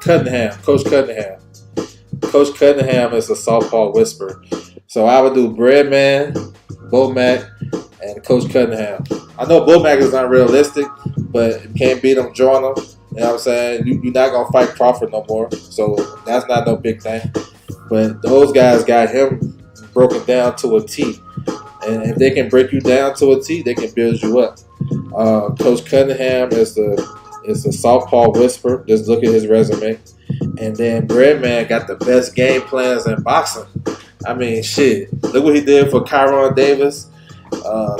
Cunningham, Coach Cunningham. Coach Cunningham is a southpaw whisperer. So I would do Breadman, Bomack, and Coach Cunningham. I know Bomack is not realistic, but you can't beat him, join him. You know what I'm saying? You're not going to fight Crawford no more. So that's not no big thing. But those guys got him broken down to a T. And if they can break you down to a T, they can build you up. Coach Cunningham is the southpaw whisper. Just look at his resume. And then Breadman got the best game plans in boxing. I mean, shit. Look what he did for Kyron Davis,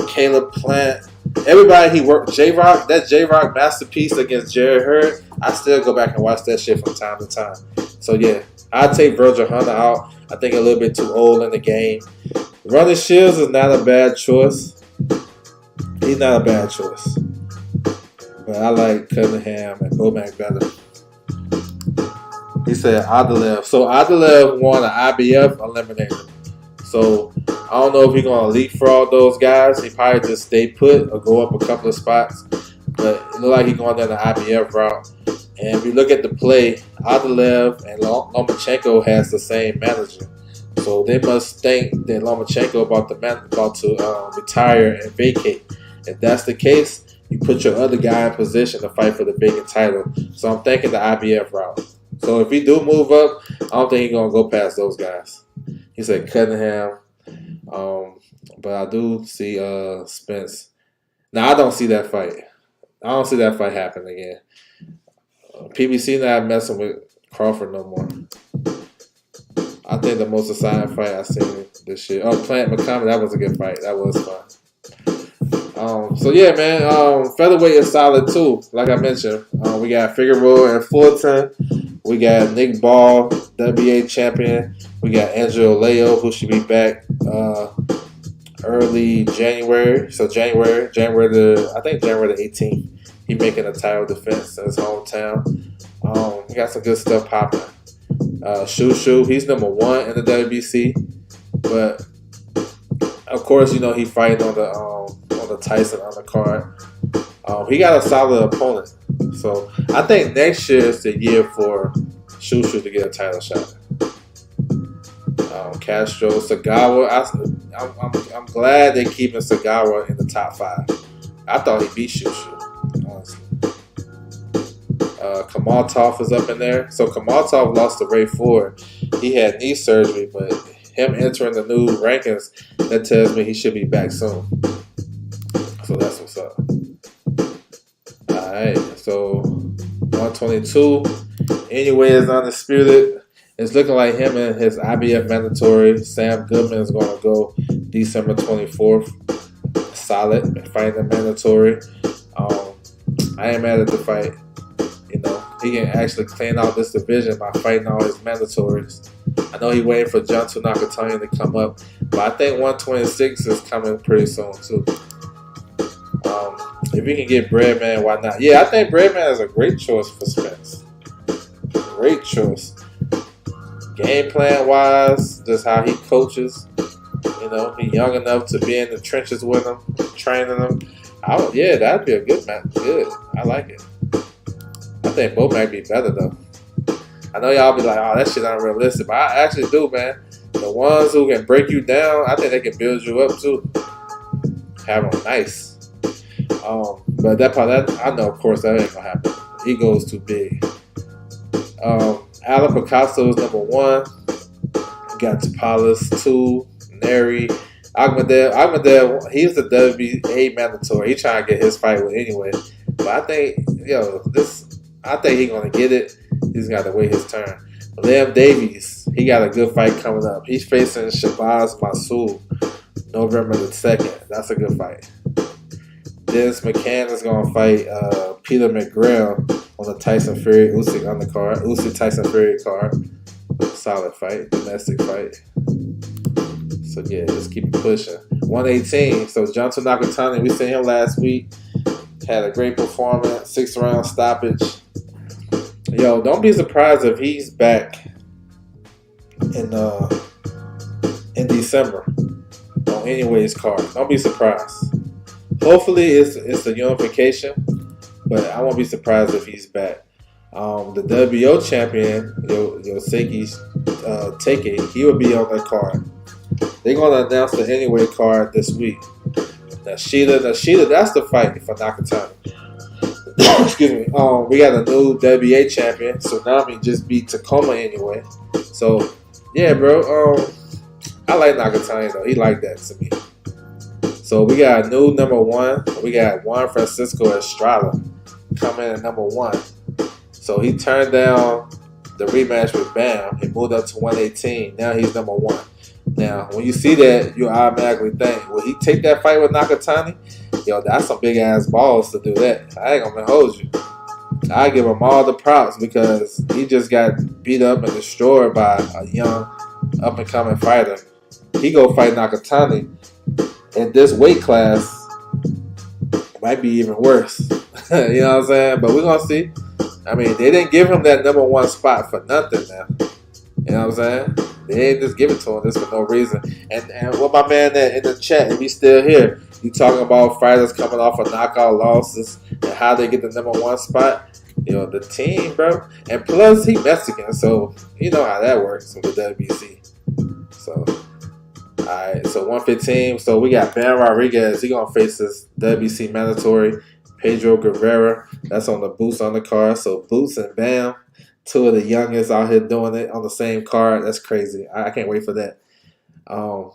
Caleb Plant. Everybody he worked. J-Rock, that J-Rock masterpiece against Jared Hurd, I still go back and watch that shit from time to time. So, yeah, I'd take Virgil Hunter out. I think a little bit too old in the game. Ronnie Shields is not a bad choice. He's not a bad choice. But I like Cunningham and Bomack better. He said Adelev. So Adelev won an IBF eliminator. So I don't know if he's going to leapfrog those guys. He probably just stay put or go up a couple of spots. But it looks like he's going down the IBF route. And if you look at the play, Adelev and Lomachenko has the same manager. So they must think that Lomachenko about to retire and vacate. If that's the case, you put your other guy in position to fight for the vacant title. So I'm thinking the IBF route. So if he do move up, I don't think he's going to go past those guys. He said Cunningham. But I do see Spence. Now, I don't see that fight. I don't see that fight happen again. PBC not messing with Crawford no more. I think the most exciting fight I've seen this year. Oh, Plant McCombie, that was a good fight. That was fun. So yeah, man, featherweight is solid too. Like I mentioned, we got Figueroa and Fulton. We got Nick Ball, WBA champion. We got Angelo Leo, who should be back early January. So January the 18th. He making a title defense in his hometown. We got some good stuff popping. Shushu, he's number 1 in the WBC, but of course, you know he fighting on the Tyson undercard. He got a solid opponent, so I think next year is the year for Shushu to get a title shot. Castro, Sagawa. I'm glad they're keeping Sagawa in the top 5. I thought he beat Shushu, honestly. Kamaltov is up in there. So Kamaltov lost to Ray Ford. He had knee surgery, but him entering the new rankings, that tells me he should be back soon. So that's what's up. Alright, so 122. Anyway, is undisputed. It's looking like him and his IBF mandatory, Sam Goodman, is going to go December 24th. Solid, fighting the mandatory. I ain't mad at the fight. You know, he can actually clean out this division by fighting all his mandatories. I know he's waiting for Junto Nakatani to come up, but I think 126 is coming pretty soon too. If we can get Breadman, why not? Yeah, I think Breadman is a great choice for Spence. Great choice. Game plan wise, just how he coaches. You know, he's young enough to be in the trenches with him, training him. Yeah, that'd be a good match. Good. I like it. I think both might be better though. I know y'all be like, oh, that shit unrealistic, but I actually do, man. The ones who can break you down, I think they can build you up too. Have them nice. But that part, I know, of course, that ain't gonna happen. Ego's too big. Alan Picasso is number 1. Got Tapalis 2. Neri. Agmadel, he's the WBA mandatory. He trying to get his fight with anyway. But I think, I think he's gonna get it. He's got to wait his turn. Liam Davies, he got a good fight coming up. He's facing Shabazz Masood November the 2nd. That's a good fight. Dennis McCann is going to fight Peter McGrail on the Tyson Fury Usyk undercard. Usyk Tyson Fury card. Solid fight. Domestic fight. So yeah, just keep it pushing. 118. So Junto Nakatani, we seen him last week. Had a great performance. 6-round stoppage. Yo, don't be surprised if he's back in December on Anyway's card. Don't be surprised. Hopefully it's a unification, but I won't be surprised if he's back. The WBO champion, Yoseki Take, he will be on that card. They're gonna announce the Anyway card this week. Nashida, that's the fight for Nakatani. Excuse me. We got a new WBA champion. Tsunami just beat Tacoma anyway. So yeah, bro. I like Nakatani though. He like that to me. So we got a new number 1. We got Juan Francisco Estrada coming in at number 1. So he turned down the rematch with Bam. He moved up to 118. Now he's number 1. Now, when you see that, you automatically think, will he take that fight with Nakatani? Yo, that's some big ass balls to do that. I ain't gonna hold you. I give him all the props because he just got beat up and destroyed by a young up and coming fighter. He go fight Nakatani. And this weight class might be even worse. You know what I'm saying? But we're going to see. I mean, they didn't give him that number 1 spot for nothing now. You know what I'm saying? They ain't just give it to him this for no reason. And what my man in the chat, if he's still here, he talking about fighters coming off of knockout losses and how they get the number 1 spot. You know, the team, bro. And plus, he Mexican, so you know how that works with the WBC. So... Alright, so 115. So we got Bam Rodriguez. He gonna face this WBC mandatory. Pedro Guerrera. That's on the Boots undercard. So Boots and Bam, 2 of the youngest out here doing it on the same card. That's crazy. I can't wait for that.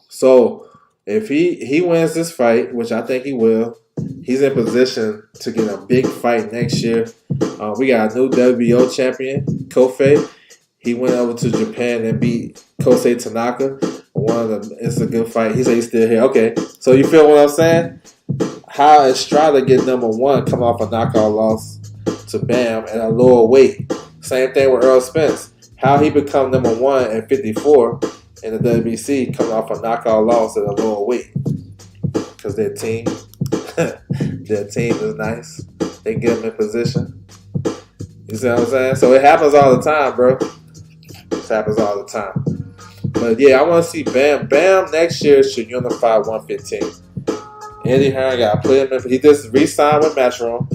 So if he wins this fight, which I think he will, he's in position to get a big fight next year. We got a new WBO champion, Kofi. He went over to Japan and beat Kosei Tanaka. It's a good fight. He said he's still here. Okay, so you feel what I'm saying? How Estrada get number 1 coming off a knockout loss to Bam at a lower weight. Same thing with Earl Spence. How he become number 1 at 54 in the WBC coming off a knockout loss at a lower weight. Because their team is nice. They get him in position. You see what I'm saying? So it happens all the time, bro. This happens all the time. But yeah, I want to see Bam. Bam next year should unify 115. Eddie Hearn got to put him in. He just re-signed with Matchroom.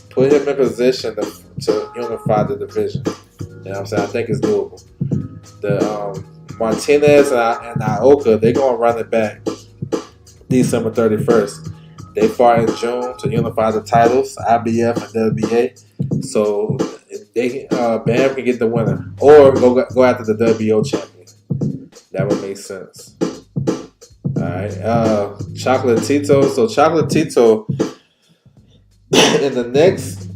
Put him in position to unify the division. You know what I'm saying? I think it's doable. The Martinez and Ioka, they're going to run it back December 31st. They fought in June to unify the titles, IBF and WBA. So Bam can get the winner, or go after the WBO champion. That would make sense. All right, Chocolatito. So Chocolatito, in the next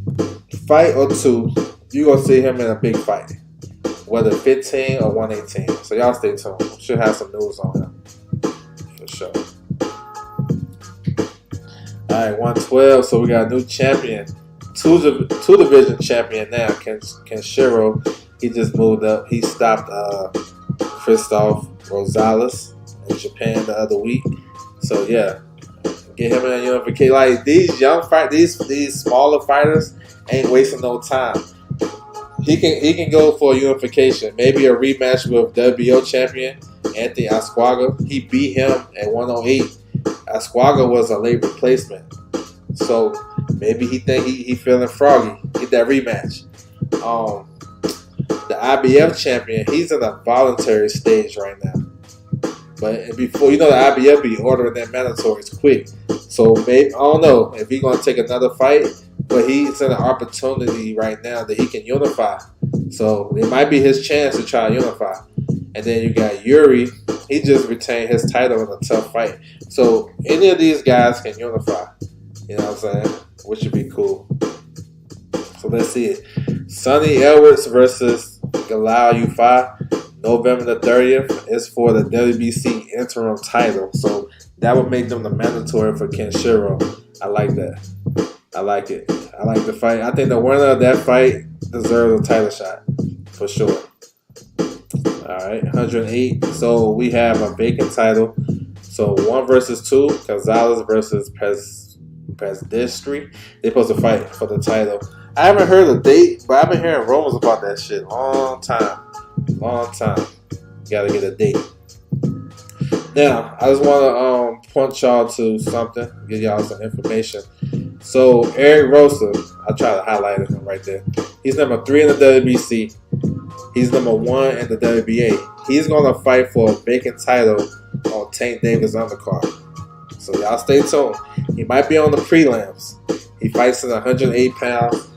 fight or two, you're gonna see him in a big fight, whether 15 or 118. So y'all stay tuned. Should have some news on him for sure. All right, 112. So we got a new champion, two division champion now. Kenshiro. He just moved up. He stopped Christoph Rosales in Japan the other week. So yeah, get him in a unification. Like these young these smaller fighters ain't wasting no time. He can go for a unification, maybe a rematch with WBO champion Anthony Asquaga. He beat him at 108. Asquaga was a late replacement, so maybe he think he feeling froggy. Get that rematch. The IBF champion, he's in a voluntary stage right now. But before, the IBF be ordering their mandatories quick. So maybe, I don't know if he's gonna take another fight, but he's in an opportunity right now that he can unify. So it might be his chance to try to unify. And then you got Yuri. He just retained his title in a tough fight. So any of these guys can unify. You know what I'm saying? Which would be cool. So let's see it. Sonny Edwards versus Galal Ufa, November the 30th. Is for the WBC interim title. So that would make them the mandatory for Kenshiro. I like that. I like it. I like the fight. I think the winner of that fight deserves a title shot. For sure. Alright, 108. So we have a vacant title. So 1 versus 2, Gonzalez versus Pesdestri. They're supposed to fight for the title. I haven't heard a date, but I've been hearing rumors about that shit long time. Gotta get a date. Now, I just want to point y'all to something, give y'all some information. So Eric Rosa, I'll try to highlight him right there. He's number 3 in the WBC. He's number 1 in the WBA. He's going to fight for a vacant title on Tank Davis undercard. So y'all stay tuned. He might be on the prelims. He fights in 108 pounds.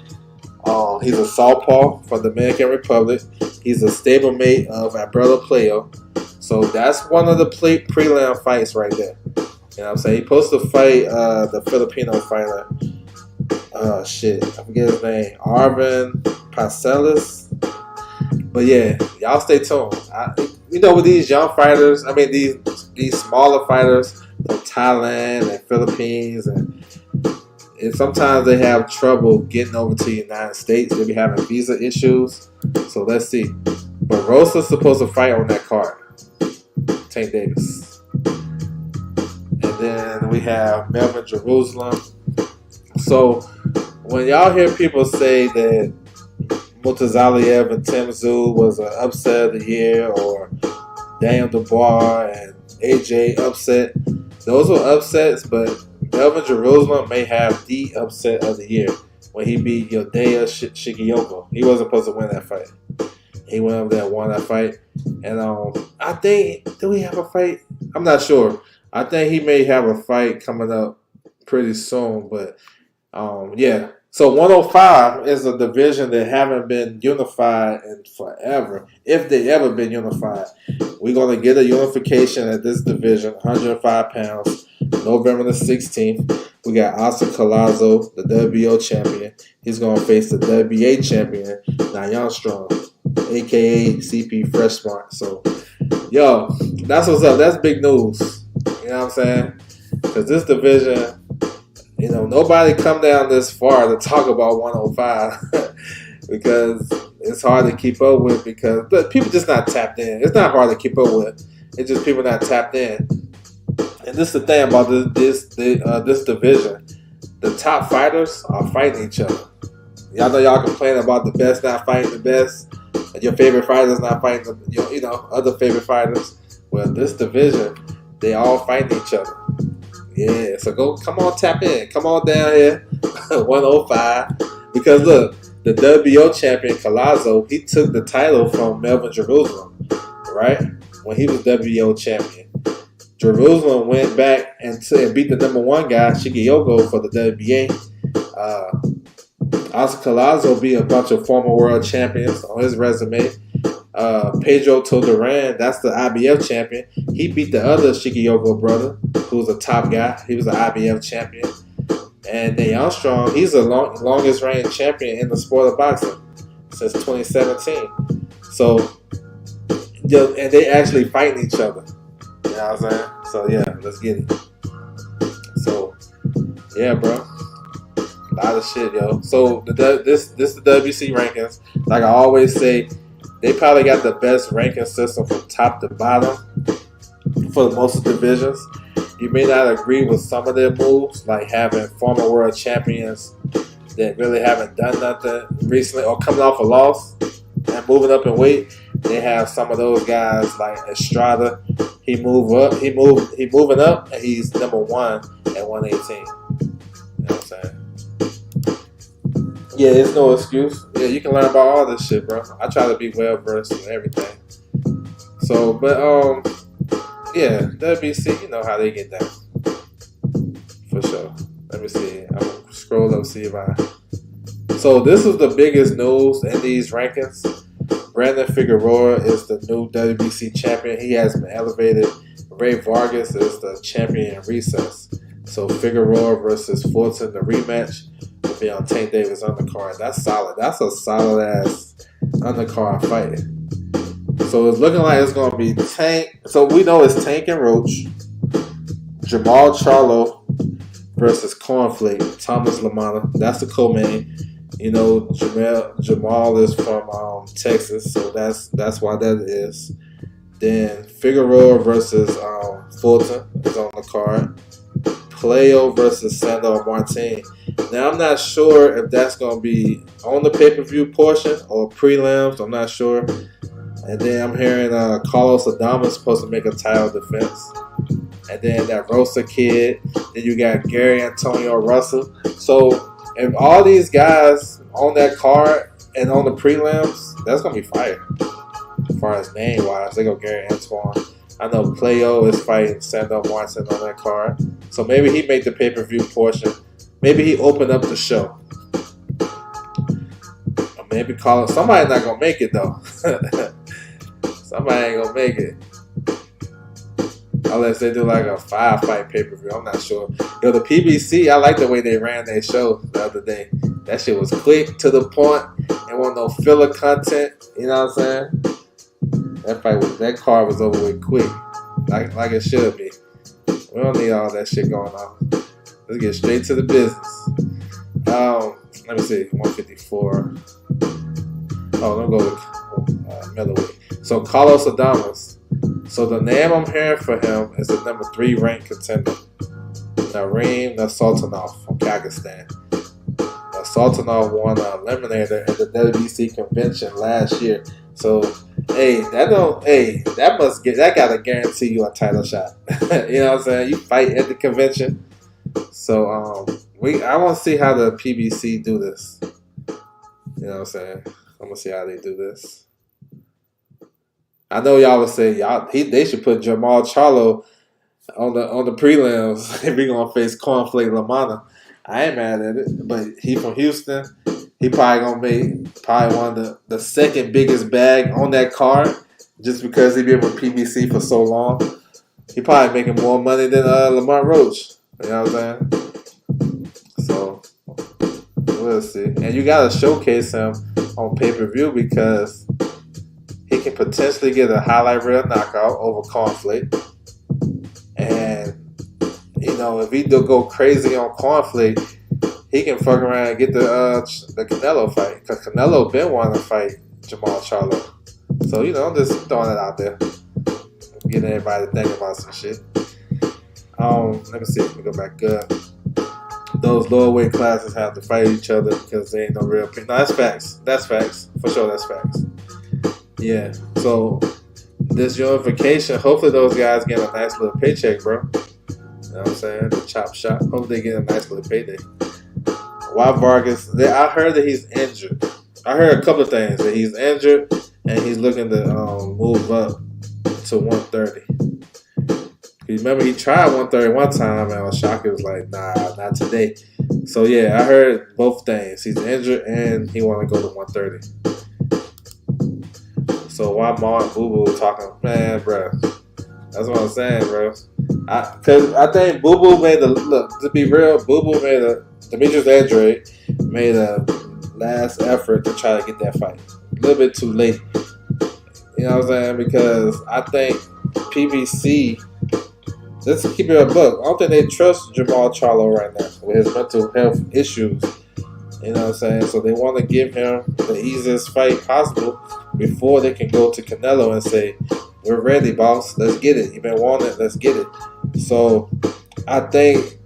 He's a southpaw from the Dominican Republic. He's a stablemate of Alberto Playo. So that's one of the prelim fights right there. You know what I'm saying? He's supposed to fight the Filipino fighter. I forget his name. Arvin Parcelis. But yeah, y'all stay tuned. With these young fighters, these smaller fighters from Thailand and Philippines, and sometimes they have trouble getting over to the United States. They be having visa issues. So let's see. But Rosa's supposed to fight on that card. Tank Davis. And then we have Melvin Jerusalem. So when y'all hear people say that Mutazaliev and Tim Tszyu was an upset of the year, or Daniel Dubois and AJ upset, those were upsets, but Melvin Jerusalem may have the upset of the year when he beat Yodea Shigeoka. He wasn't supposed to win that fight. He went up there and won that fight. And I think, do we have a fight? I'm not sure. I think he may have a fight coming up pretty soon, but yeah. So 105 is a division that haven't been unified in forever. If they ever been unified, we're going to get a unification at this division, 105 pounds, November the 16th. We got Asa Collazo, the WBO champion. He's going to face the WBA champion, Nayan Strong, a.k.a. CP Fresh Smart. So, yo, that's what's up. That's big news. You know what I'm saying? Because this division, nobody come down this far to talk about 105 because it's hard to keep up with because people just not tapped in. It's not hard to keep up with. It's just people not tapped in. And this is the thing about this division. The top fighters are fighting each other. Y'all know y'all complain about the best not fighting the best, and your favorite fighters not fighting other favorite fighters. Well, this division, they all fight each other. Yeah, so come on, tap in. Come on down here, 105. Because look, the WBO champion, Collazo, he took the title from Melvin Jerusalem, right? when he was WBO champion. Jerusalem went back and beat the number 1 guy, Shikiogo, for the WBA. Oscar Collazo beat a bunch of former world champions on his resume. Pedro Todoran, that's the IBF champion. He beat the other Shikiogo brother, who's a top guy. He was an IBF champion. And Nate Armstrong, he's the longest reigning champion in the sport of boxing since 2017. So, and they actually fighting each other. You know what I'm saying? So yeah, let's get it. So, yeah, bro. A lot of shit, yo. So this the WBC rankings. Like I always say, they probably got the best ranking system from top to bottom for most of the divisions. You may not agree with some of their moves, like having former world champions that really haven't done nothing recently or coming off a loss and moving up in weight. They have some of those guys like Estrada. He moving up, and he's number 1 at 118. You know what I'm saying? Yeah, it's no excuse. Yeah, you can learn about all this shit, bro. I try to be well versed in everything. So, but yeah, WBC, you know how they get down. For sure. Let me see. I'm gonna scroll up, see if So this is the biggest news in these rankings. Brandon Figueroa is the new WBC champion. He has been elevated. Ray Vargas is the champion in recess. So Figueroa versus Fulton, the rematch, will be on Tank Davis undercard. That's solid. That's a solid ass undercard fight. So it's looking like it's going to be Tank. So we know it's Tank and Roach. Jamal Charlo versus Cornflake, Thomas LaManna. That's the co-main. You know, Jamal is from Texas, so that's why that is. Then Figueroa versus Fulton is on the card. Playo versus Sandor Martin. Now, I'm not sure if that's going to be on the pay-per-view portion or prelims. I'm not sure. And then I'm hearing Carlos Adames is supposed to make a title defense. And then that Rosa kid. Then you got Gary Antonio Russell. So if all these guys on that card and on the prelims, that's going to be fire. As far as name-wise, they go Gary Antoine. I know Playo is fighting Sandor Martin on that card. So maybe he made the pay-per-view portion. Maybe he opened up the show. Or maybe call it. Somebody not going to make it, though. Somebody ain't going to make it. Unless they do like a 5-fight pay-per-view. I'm not sure. Yo, the PBC, I like the way they ran their show the other day. That shit was quick, to the point, and wasn't no filler content. You know what I'm saying? That card was over with quick. Like it should be. We don't need all that shit going on. Let's get straight to the business. Let me see. 154. Oh, let me go with Middleweight. So Carlos Adames. So the name I'm hearing for him is the number 3 ranked contender, Narim Nursultanov from Kazakhstan. Nursultanov won an eliminator at the WBC convention last year. So, that gotta guarantee you a title shot. You know what I'm saying? You fight at the convention. So I want to see how the PBC do this. You know what I'm saying? I'm gonna see how they do this. I know y'all would say they should put Jamal Charlo on the prelims if we're gonna face Cornflake LaManna. I ain't mad at it, but he from Houston. He probably gonna make one of the second biggest bag on that card just because he been with PBC for so long. He probably making more money than Lamont Roach. You know what I'm saying? So we'll see. And you gotta showcase him on pay-per-view because he can potentially get a highlight reel knockout over Cornflake. And you know, if he do go crazy on Cornflake, he can fuck around and get the Canelo fight. Because Canelo been wanting to fight Jamal Charlo. So, you know, I'm just throwing it out there. Getting everybody to think about some shit. Let me see if we go back up. Those lower weight classes have to fight each other because they ain't no real... No, that's facts. That's facts. For sure, that's facts. Yeah. So, this unification, hopefully those guys get a nice little paycheck, bro. You know what I'm saying? The chop shop. Hopefully they get a nice little payday. Why Vargas? I heard that he's injured. I heard a couple of things. That he's injured and he's looking to move up to 130. Remember, he tried 130 one time, and Shaka was like, nah, not today. So, yeah, I heard both things. He's injured, and he want to go to 130. So, why Ma and Boo Boo talking? Man, bro. That's what I'm saying, bro. Because I think Boo Boo made look, to be real, Boo Boo Demetrius Andrade made a last effort to try to get that fight. A little bit too late. You know what I'm saying? Because I think PBC, let's keep it a book. I don't think they trust Jamal Charlo right now with his mental health issues. You know what I'm saying? So they want to give him the easiest fight possible before they can go to Canelo and say, we're ready, boss. Let's get it. You've been wanting it. Let's get it. So I think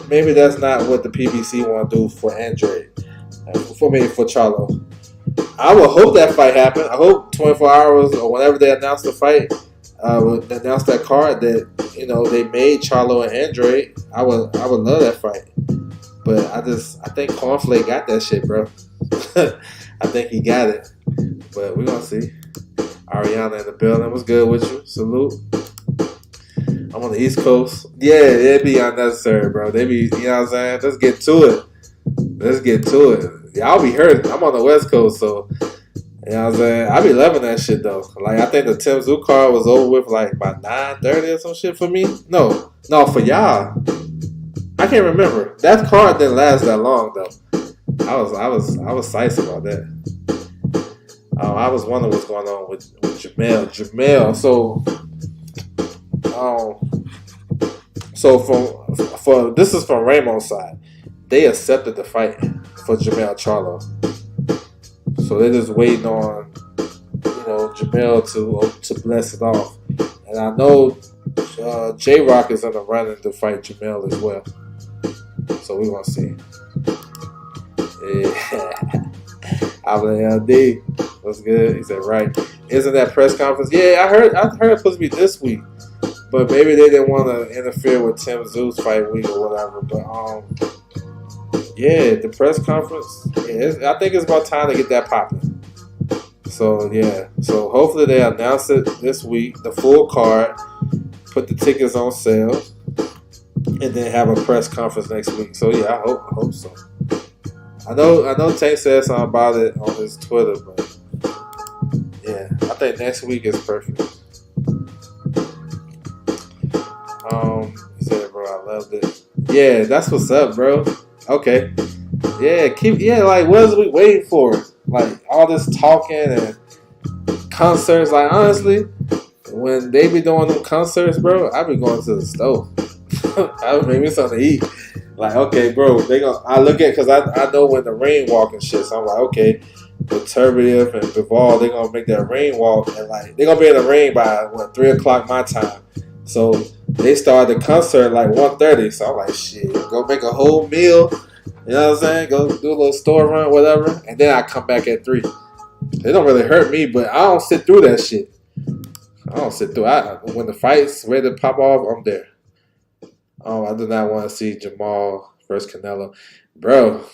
maybe that's not what the PBC want to do for Andrade. For Charlo. I would hope that fight happen. I hope 24 hours or whenever they announce the fight, announce that card that, you know, they made Charlo and Andrade. I would love that fight. But I think Cornflake got that shit, bro. I think he got it. But we're gonna see. Ariana in the building. What's good with you? Salute. I'm on the East Coast. Yeah, it'd be unnecessary, bro. They be, you know what I'm saying? Let's get to it. Y'all be hurt. I'm on the West Coast, so, you know what I'm saying? I be loving that shit, though. Like, I think the Tim Zoo card was over with, like, by 9:30 or some shit for me. No, for y'all. I can't remember. That card didn't last that long, though. I was psyched about that. I was wondering what's going on with Jamel. So for this is from Raymond's side. They accepted the fight for Jamel Charlo. So they're just waiting on, you know, Jamel to bless it off. And I know J-Rock is in the running to fight Jamel as well. So we're gonna see. Yeah. LD. What's good? He said, right. Isn't that press conference? Yeah, I heard it was supposed to be this week. But maybe they didn't want to interfere with Tim Zoo's fight week or whatever. But yeah, the press conference. Yeah, I think it's about time to get that popping. So yeah, so hopefully they announce it this week, the full card, put the tickets on sale, and then have a press conference next week. So yeah, I hope so. I know Tank said something about it on his Twitter, but yeah, I think next week is perfect. He said, bro, I loved it. Yeah, that's what's up, bro. Okay. Yeah, like, what is we waiting for? Like, all this talking and concerts. Like, honestly, when they be doing them concerts, bro, I be going to the stove. I would make me something to eat. Like, okay, bro, I look at, because I know when the rain walk and shit, so I'm like, okay, with Turbiev and Bivol, they're going to make that rain walk, and like, they're going to be in the rain by, 3 o'clock my time. So they started the concert like 1:30, so I'm like, shit, go make a whole meal, you know what I'm saying? Go do a little store run, whatever, and then I come back at 3. They don't really hurt me, but I don't sit through that shit. When the fight's ready to pop off, I'm there. I do not want to see Jamal versus Canelo. Bro,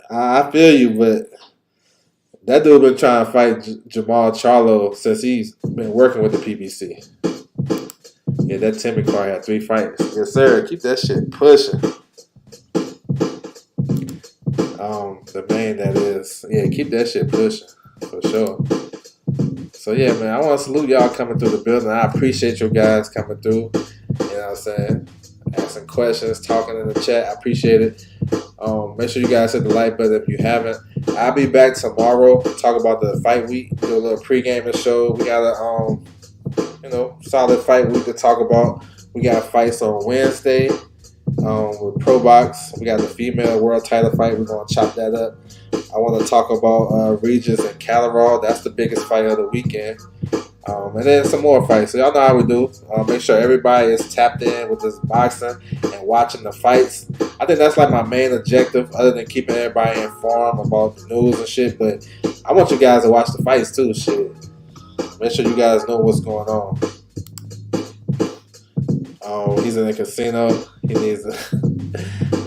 I feel you, but that dude been trying to fight Jamal Charlo since he's been working with the PBC. Yeah, that Timmy card had 3 fights. Yes, sir. Keep that shit pushing. The main that is. Yeah, keep that shit pushing. For sure. So, yeah, man, I want to salute y'all coming through the building. I appreciate you guys coming through. You know what I'm saying? Asking questions, talking in the chat. I appreciate it. Make sure you guys hit the like button if you haven't. I'll be back tomorrow to talk about the fight week. Do a little pre-gaming show. We got a solid fight week to talk about. We got fights on Wednesday with Pro Box. We got the female world title fight. We're going to chop that up. I want to talk about Regis and Calderon. That's the biggest fight of the weekend. And then some more fights. So y'all know how we do. Make sure everybody is tapped in with this boxing and watching the fights. I think that's like my main objective, other than keeping everybody informed about the news and shit. But I want you guys to watch the fights too. Shit. Make sure you guys know what's going on. He's in the casino. He needs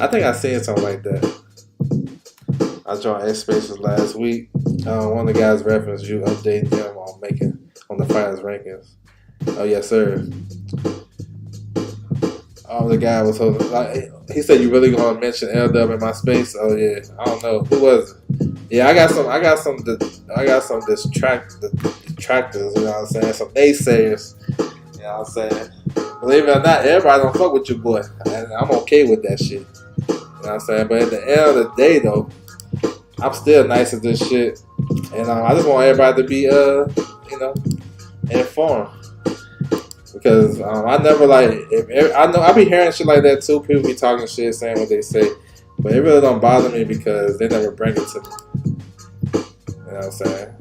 I think I seen something like that. I joined X Spaces last week. One of the guys referenced you updating them on making on the fighters rankings. Oh yes, sir. Oh, the guy was like, he said, "You really gonna mention LW in my space?" Oh yeah, I don't know who was it. Yeah, I got some detractors. You know what I'm saying? Some naysayers. You know what I'm saying? Believe it or not, everybody don't fuck with your boy, and I'm okay with that shit. You know what I'm saying? But at the end of the day, though, I'm still nice as this shit, and I just want everybody to be, informed. Because I never I know I be hearing shit like that too. People be talking shit, saying what they say, but it really don't bother me because they never bring it to me. You know what I'm saying?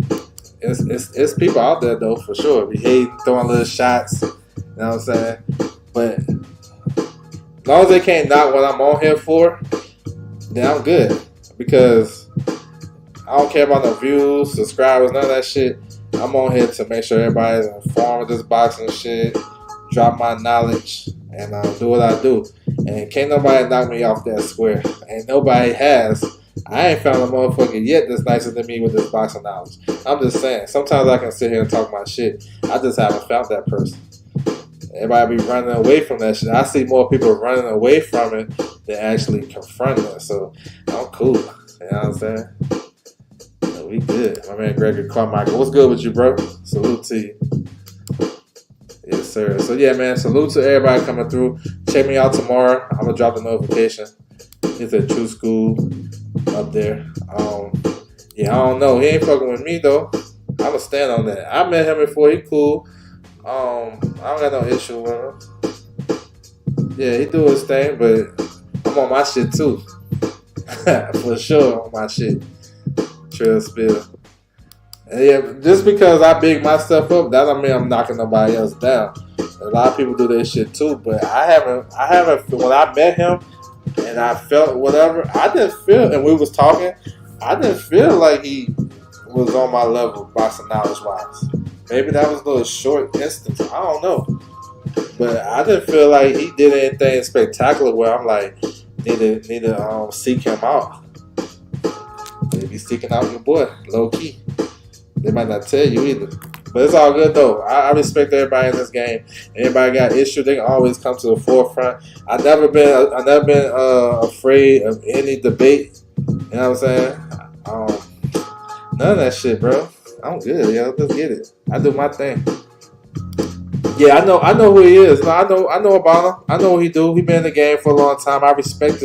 It's people out there though for sure. Be hating, throwing little shots. You know what I'm saying? But as long as they can't knock what I'm on here for, then I'm good. Because I don't care about no views, subscribers, none of that shit. I'm on here to make sure everybody's informed with this boxing shit, drop my knowledge, and do what I do. And can't nobody knock me off that square. And nobody has. I ain't found a motherfucker yet that's nicer than me with this boxing knowledge. I'm just saying. Sometimes I can sit here and talk my shit. I just haven't found that person. Everybody be running away from that shit. I see more people running away from it than actually confronting it. So I'm cool. You know what I'm saying? We good. My man Gregory Carmichael. What's good with you, bro? Salute to you. Yes, sir. So yeah, man, salute to everybody coming through. Check me out tomorrow. I'm gonna drop the notification. It's at True School up there. Yeah, I don't know. He ain't fucking with me though. I'ma stand on that. I met him before. He cool. I don't got no issue with him. Yeah, he do his thing, but I'm on my shit too. For sure on my shit. Trail spill. And yeah, just because I big myself up, that don't mean I'm knocking nobody else down. A lot of people do their shit too, but I haven't. When I met him and I felt whatever, I didn't feel, and we was talking, I didn't feel like he was on my level boxing knowledge wise. Maybe that was a little short instance. I don't know, but I didn't feel like he did anything spectacular where I'm like need to seek him out. They be seeking out your boy, low key. They might not tell you either. But it's all good though. I respect everybody in this game. Anybody got issues, they can always come to the forefront. I've never been afraid of any debate. You know what I'm saying? None of that shit, bro. I'm good, yo. Let's get it. I do my thing. Yeah, I know who he is. No, I know about him. I know what he do. He been in the game for a long time. I respect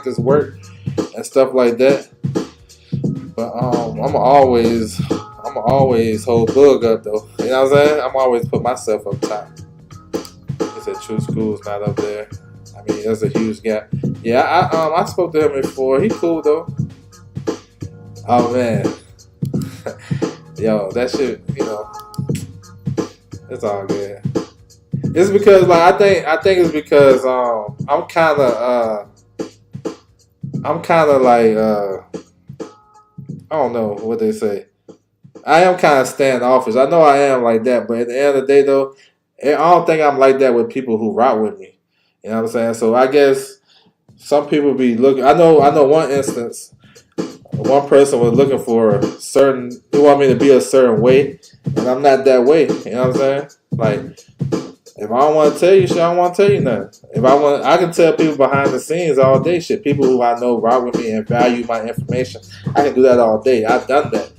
his work and stuff like that. But I'm always hold Bug up though. You know what I'm saying? I'm always put myself up top. He said True School's not up there. I mean, there's a huge gap. Yeah, I spoke to him before. He cool though. Oh man, yo, that shit. You know, it's all good. It's because like I think it's because I'm kind of like I don't know what they say. I am kind of standoffish. I know I am like that, but at the end of the day, though, I don't think I'm like that with people who rock with me. You know what I'm saying? So I guess some people be looking. I know one instance, one person was looking for a certain. He wanted me to be a certain way, and I'm not that way. You know what I'm saying? Like, if I don't want to tell you shit, I don't want to tell you nothing. If I want, I can tell people behind the scenes all day shit. People who I know rock with me and value my information. I can do that all day. I've done that.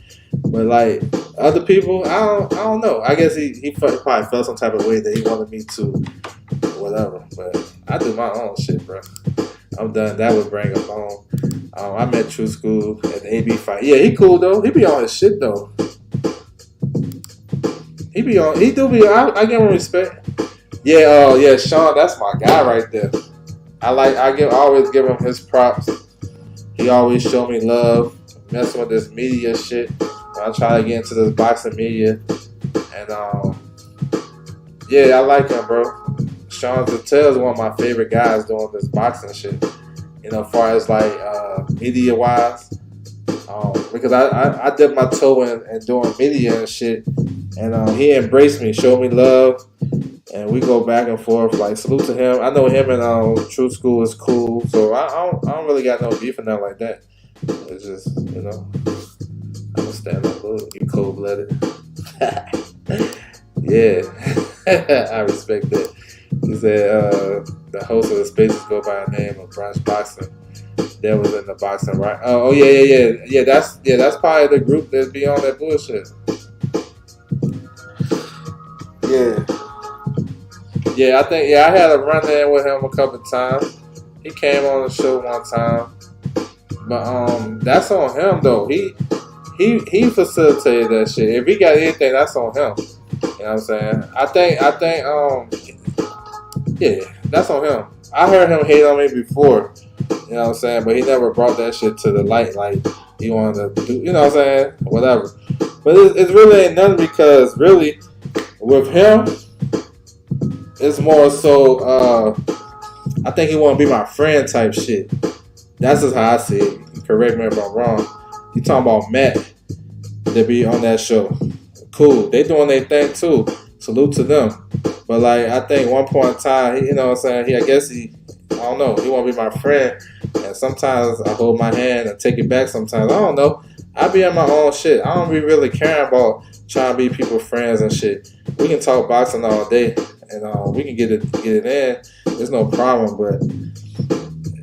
But like other people, I don't know. I guess he probably felt some type of way that he wanted me to, whatever. But I do my own shit, bro. I'm done. That would bring up on. I met True School at the AB fight. Yeah, he cool though. He be on his shit though. He do be. I give him respect. Yeah, yeah, Sean, that's my guy right there. I always give him his props. He always show me love, messing with this media shit. I try to get into this boxing media, and yeah, I like him, bro. Sean Zattel is one of my favorite guys doing this boxing shit. You know, as far as like media wise, because I dipped my toe in doing media and shit, and he embraced me, showed me love. And we go back and forth. Like, salute to him. I know him and True School is cool, so I don't really got no beef in that like that. It's just, you know, I'm gonna stand up, you cold blooded. Yeah, I respect that. He said the host of the Spaces go by the name of Brunch Boxing. That was in the boxing, right? Oh yeah. That's probably the group that be on that bullshit. Yeah. I had a run in with him a couple times. He came on the show one time, but that's on him though. He facilitated that shit. If he got anything, that's on him. You know what I'm saying? I think yeah, that's on him. I heard him hate on me before. You know what I'm saying? But he never brought that shit to the light like he wanted to do. You know what I'm saying? Whatever. But it's really ain't nothing because really with him, it's more so. I think he want to be my friend type shit. That's just how I see it. Correct me if I'm wrong. You talking about Matt that be on that show? Cool. They doing their thing too. Salute to them. But like I think one point in time, you know what I'm saying? I don't know. He want to be my friend, and sometimes I hold my hand and take it back. Sometimes I don't know. I be on my own shit. I don't be really caring about trying to be people friends and shit. We can talk boxing all day, and we can get it in. There's no problem. But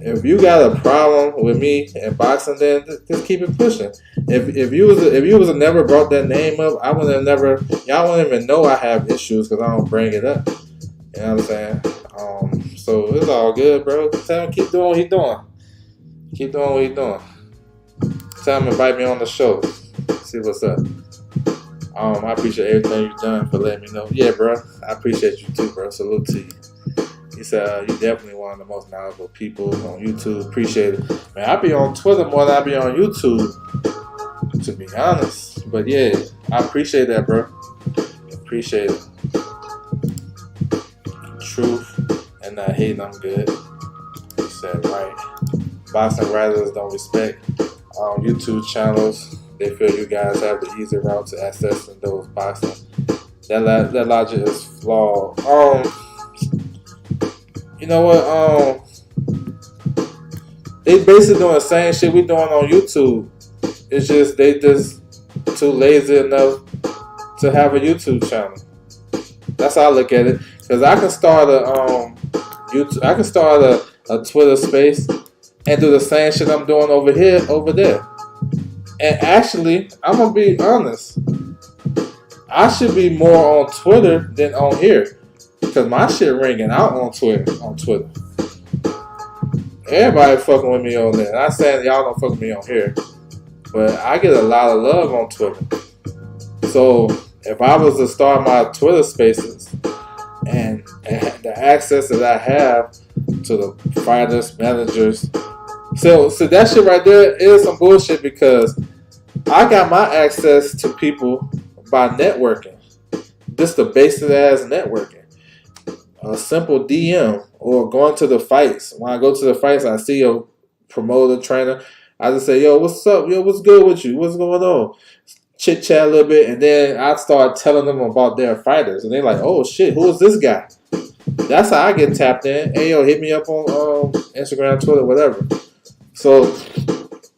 if you got a problem with me and boxing, then just keep it pushing. If you was never brought that name up, I would have never. Y'all wouldn't even know I have issues because I don't bring it up. You know what I'm saying? So it's all good, bro. Tell him keep doing what he's doing. Keep doing what he's doing. Tell him invite me on the show. See what's up. I appreciate everything you've done for letting me know. Yeah, bro. I appreciate you too, bro. Salute to you. He said, you definitely one of the most knowledgeable people on YouTube. Appreciate it. Man, I be on Twitter more than I be on YouTube, to be honest. But yeah, I appreciate that, bro. Appreciate it. Truth and not hating, I'm good. He said, right. Boxing writers don't respect YouTube channels. They feel you guys have the easy route to accessing those boxing. That logic is flawed. You know what? They basically doing the same shit we doing on YouTube. It's just they just too lazy enough to have a YouTube channel. That's how I look at it. Cause I can start a Twitter space and do the same shit I'm doing over there. And actually, I'm gonna be honest. I should be more on Twitter than on here. Because my shit ringing out on Twitter. Everybody fucking with me on there. Not saying y'all don't fuck with me on here. But I get a lot of love on Twitter. So if I was to start my Twitter spaces and the access that I have to the fighters, managers. So that shit right there is some bullshit because I got my access to people by networking. Just the basic ass networking. A simple DM or going to the fights. When I go to the fights, I see a promoter, trainer. I just say, yo, what's up? Yo, what's good with you? What's going on? Chit chat a little bit, and then I start telling them about their fighters, and they're like, oh shit, who is this guy? That's how I get tapped in. Hey, yo, hit me up on Instagram, Twitter, whatever. So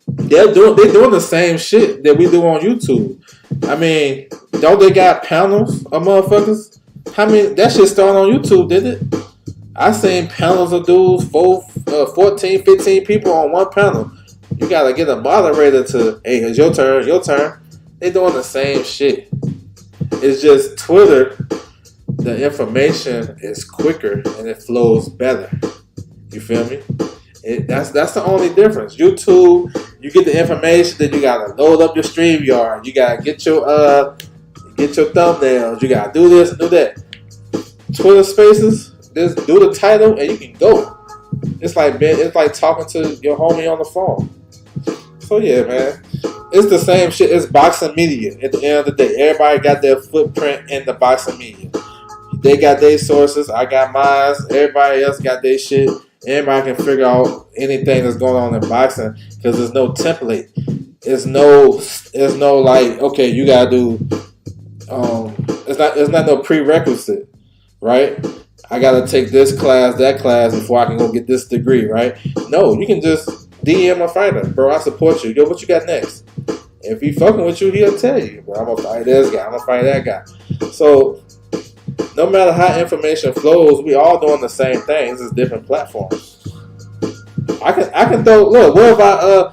they're doing the same shit that we do on YouTube. I mean, don't they got panels of motherfuckers? How many? That shit started on YouTube, didn't it? I seen panels of dudes, 14, 15 people on one panel. You gotta get a moderator to, hey, it's your turn. They doing the same shit. It's just Twitter, the information is quicker and it flows better. You feel me? That's the only difference. YouTube, you get the information, then you gotta load up your StreamYard. You gotta get your thumbnails. You gotta do this and do that. Twitter Spaces, just do the title and you can go. It's like talking to your homie on the phone. So yeah, man, it's the same shit. It's boxing media. At the end of the day, everybody got their footprint in the boxing media. They got their sources. I got mine. Everybody else got their shit. Everybody can figure out anything that's going on in boxing because there's no template. There's no like, okay, you gotta do. It's not no prerequisite, right? I gotta take this class, that class before I can go get this degree, right? No, you can just DM a fighter, bro. I support you. Yo, what you got next? If he fucking with you, he'll tell you, but I'm gonna fight this guy, I'm gonna fight that guy. So no matter how information flows, we all doing the same thing. It's just different platforms. I can throw, look, what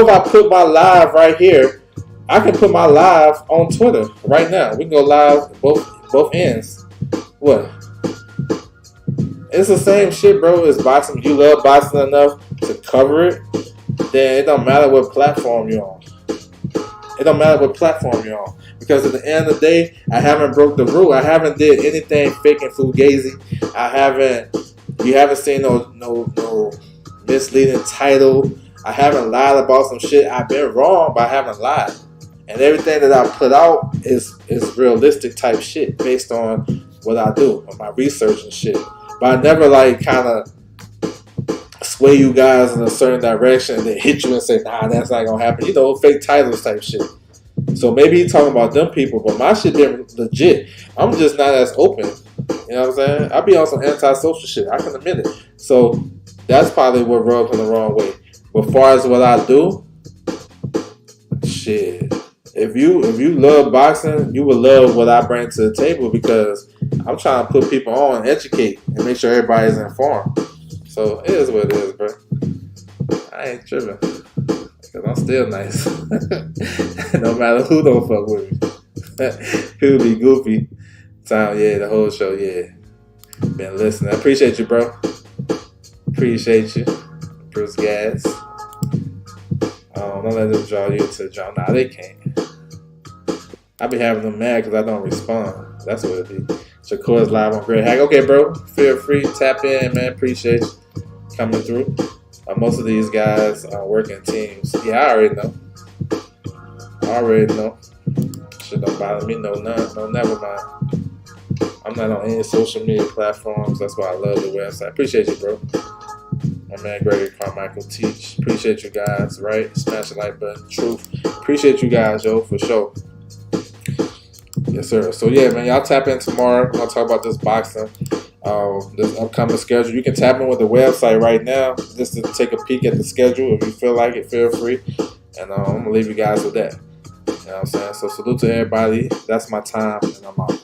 if I put my live right here? I can put my live on Twitter right now. We can go live both ends. What? It's the same shit, bro. It's boxing. You love boxing enough to cover it, then it don't matter what platform you're on. It don't matter what platform you're on. Because at the end of the day, I haven't broke the rule. I haven't did anything fake and fugazi. You haven't seen no misleading title. I haven't lied about some shit. I've been wrong, but I haven't lied. And everything that I put out is realistic type shit based on what I do and my research and shit. But I never like kind of sway you guys in a certain direction and then hit you and say, nah, that's not gonna happen. You know, fake titles type shit. So maybe he's talking about them people, but my shit been legit. I'm just not as open. You know what I'm saying? I be on some antisocial shit. I can admit it. So that's probably what rubs me the wrong way. But as far as what I do, shit. If you love boxing, you will love what I bring to the table because I'm trying to put people on and educate and make sure everybody's informed. So it is what it is, bro. I ain't tripping. Because I'm still nice. No matter who don't fuck with me. People be goofy. The whole show, yeah. Been listening. I appreciate you, bro. Appreciate you. Bruce Gas. Don't let them draw you to draw. Nah, they can't. I be having them mad because I don't respond. That's what it be. Shakur's live on Great Hack. Okay, bro. Feel free. Tap in, man. Appreciate you coming through. Most of these guys work in teams. Yeah, I already know. Shit don't bother me. No, never mind. I'm not on any social media platforms. That's why I love the website. Appreciate you, bro. My man Gregory Carmichael Teach. Appreciate you guys, right? Smash the like button. Truth. Appreciate you guys, yo, for sure. Yes, sir. So, yeah, man, y'all tap in tomorrow. I'll talk about this boxing, this upcoming schedule. You can tap in with the website right now just to take a peek at the schedule. If you feel like it, feel free. And I'm going to leave you guys with that. You know what I'm saying? So, salute to everybody. That's my time, and I'm out.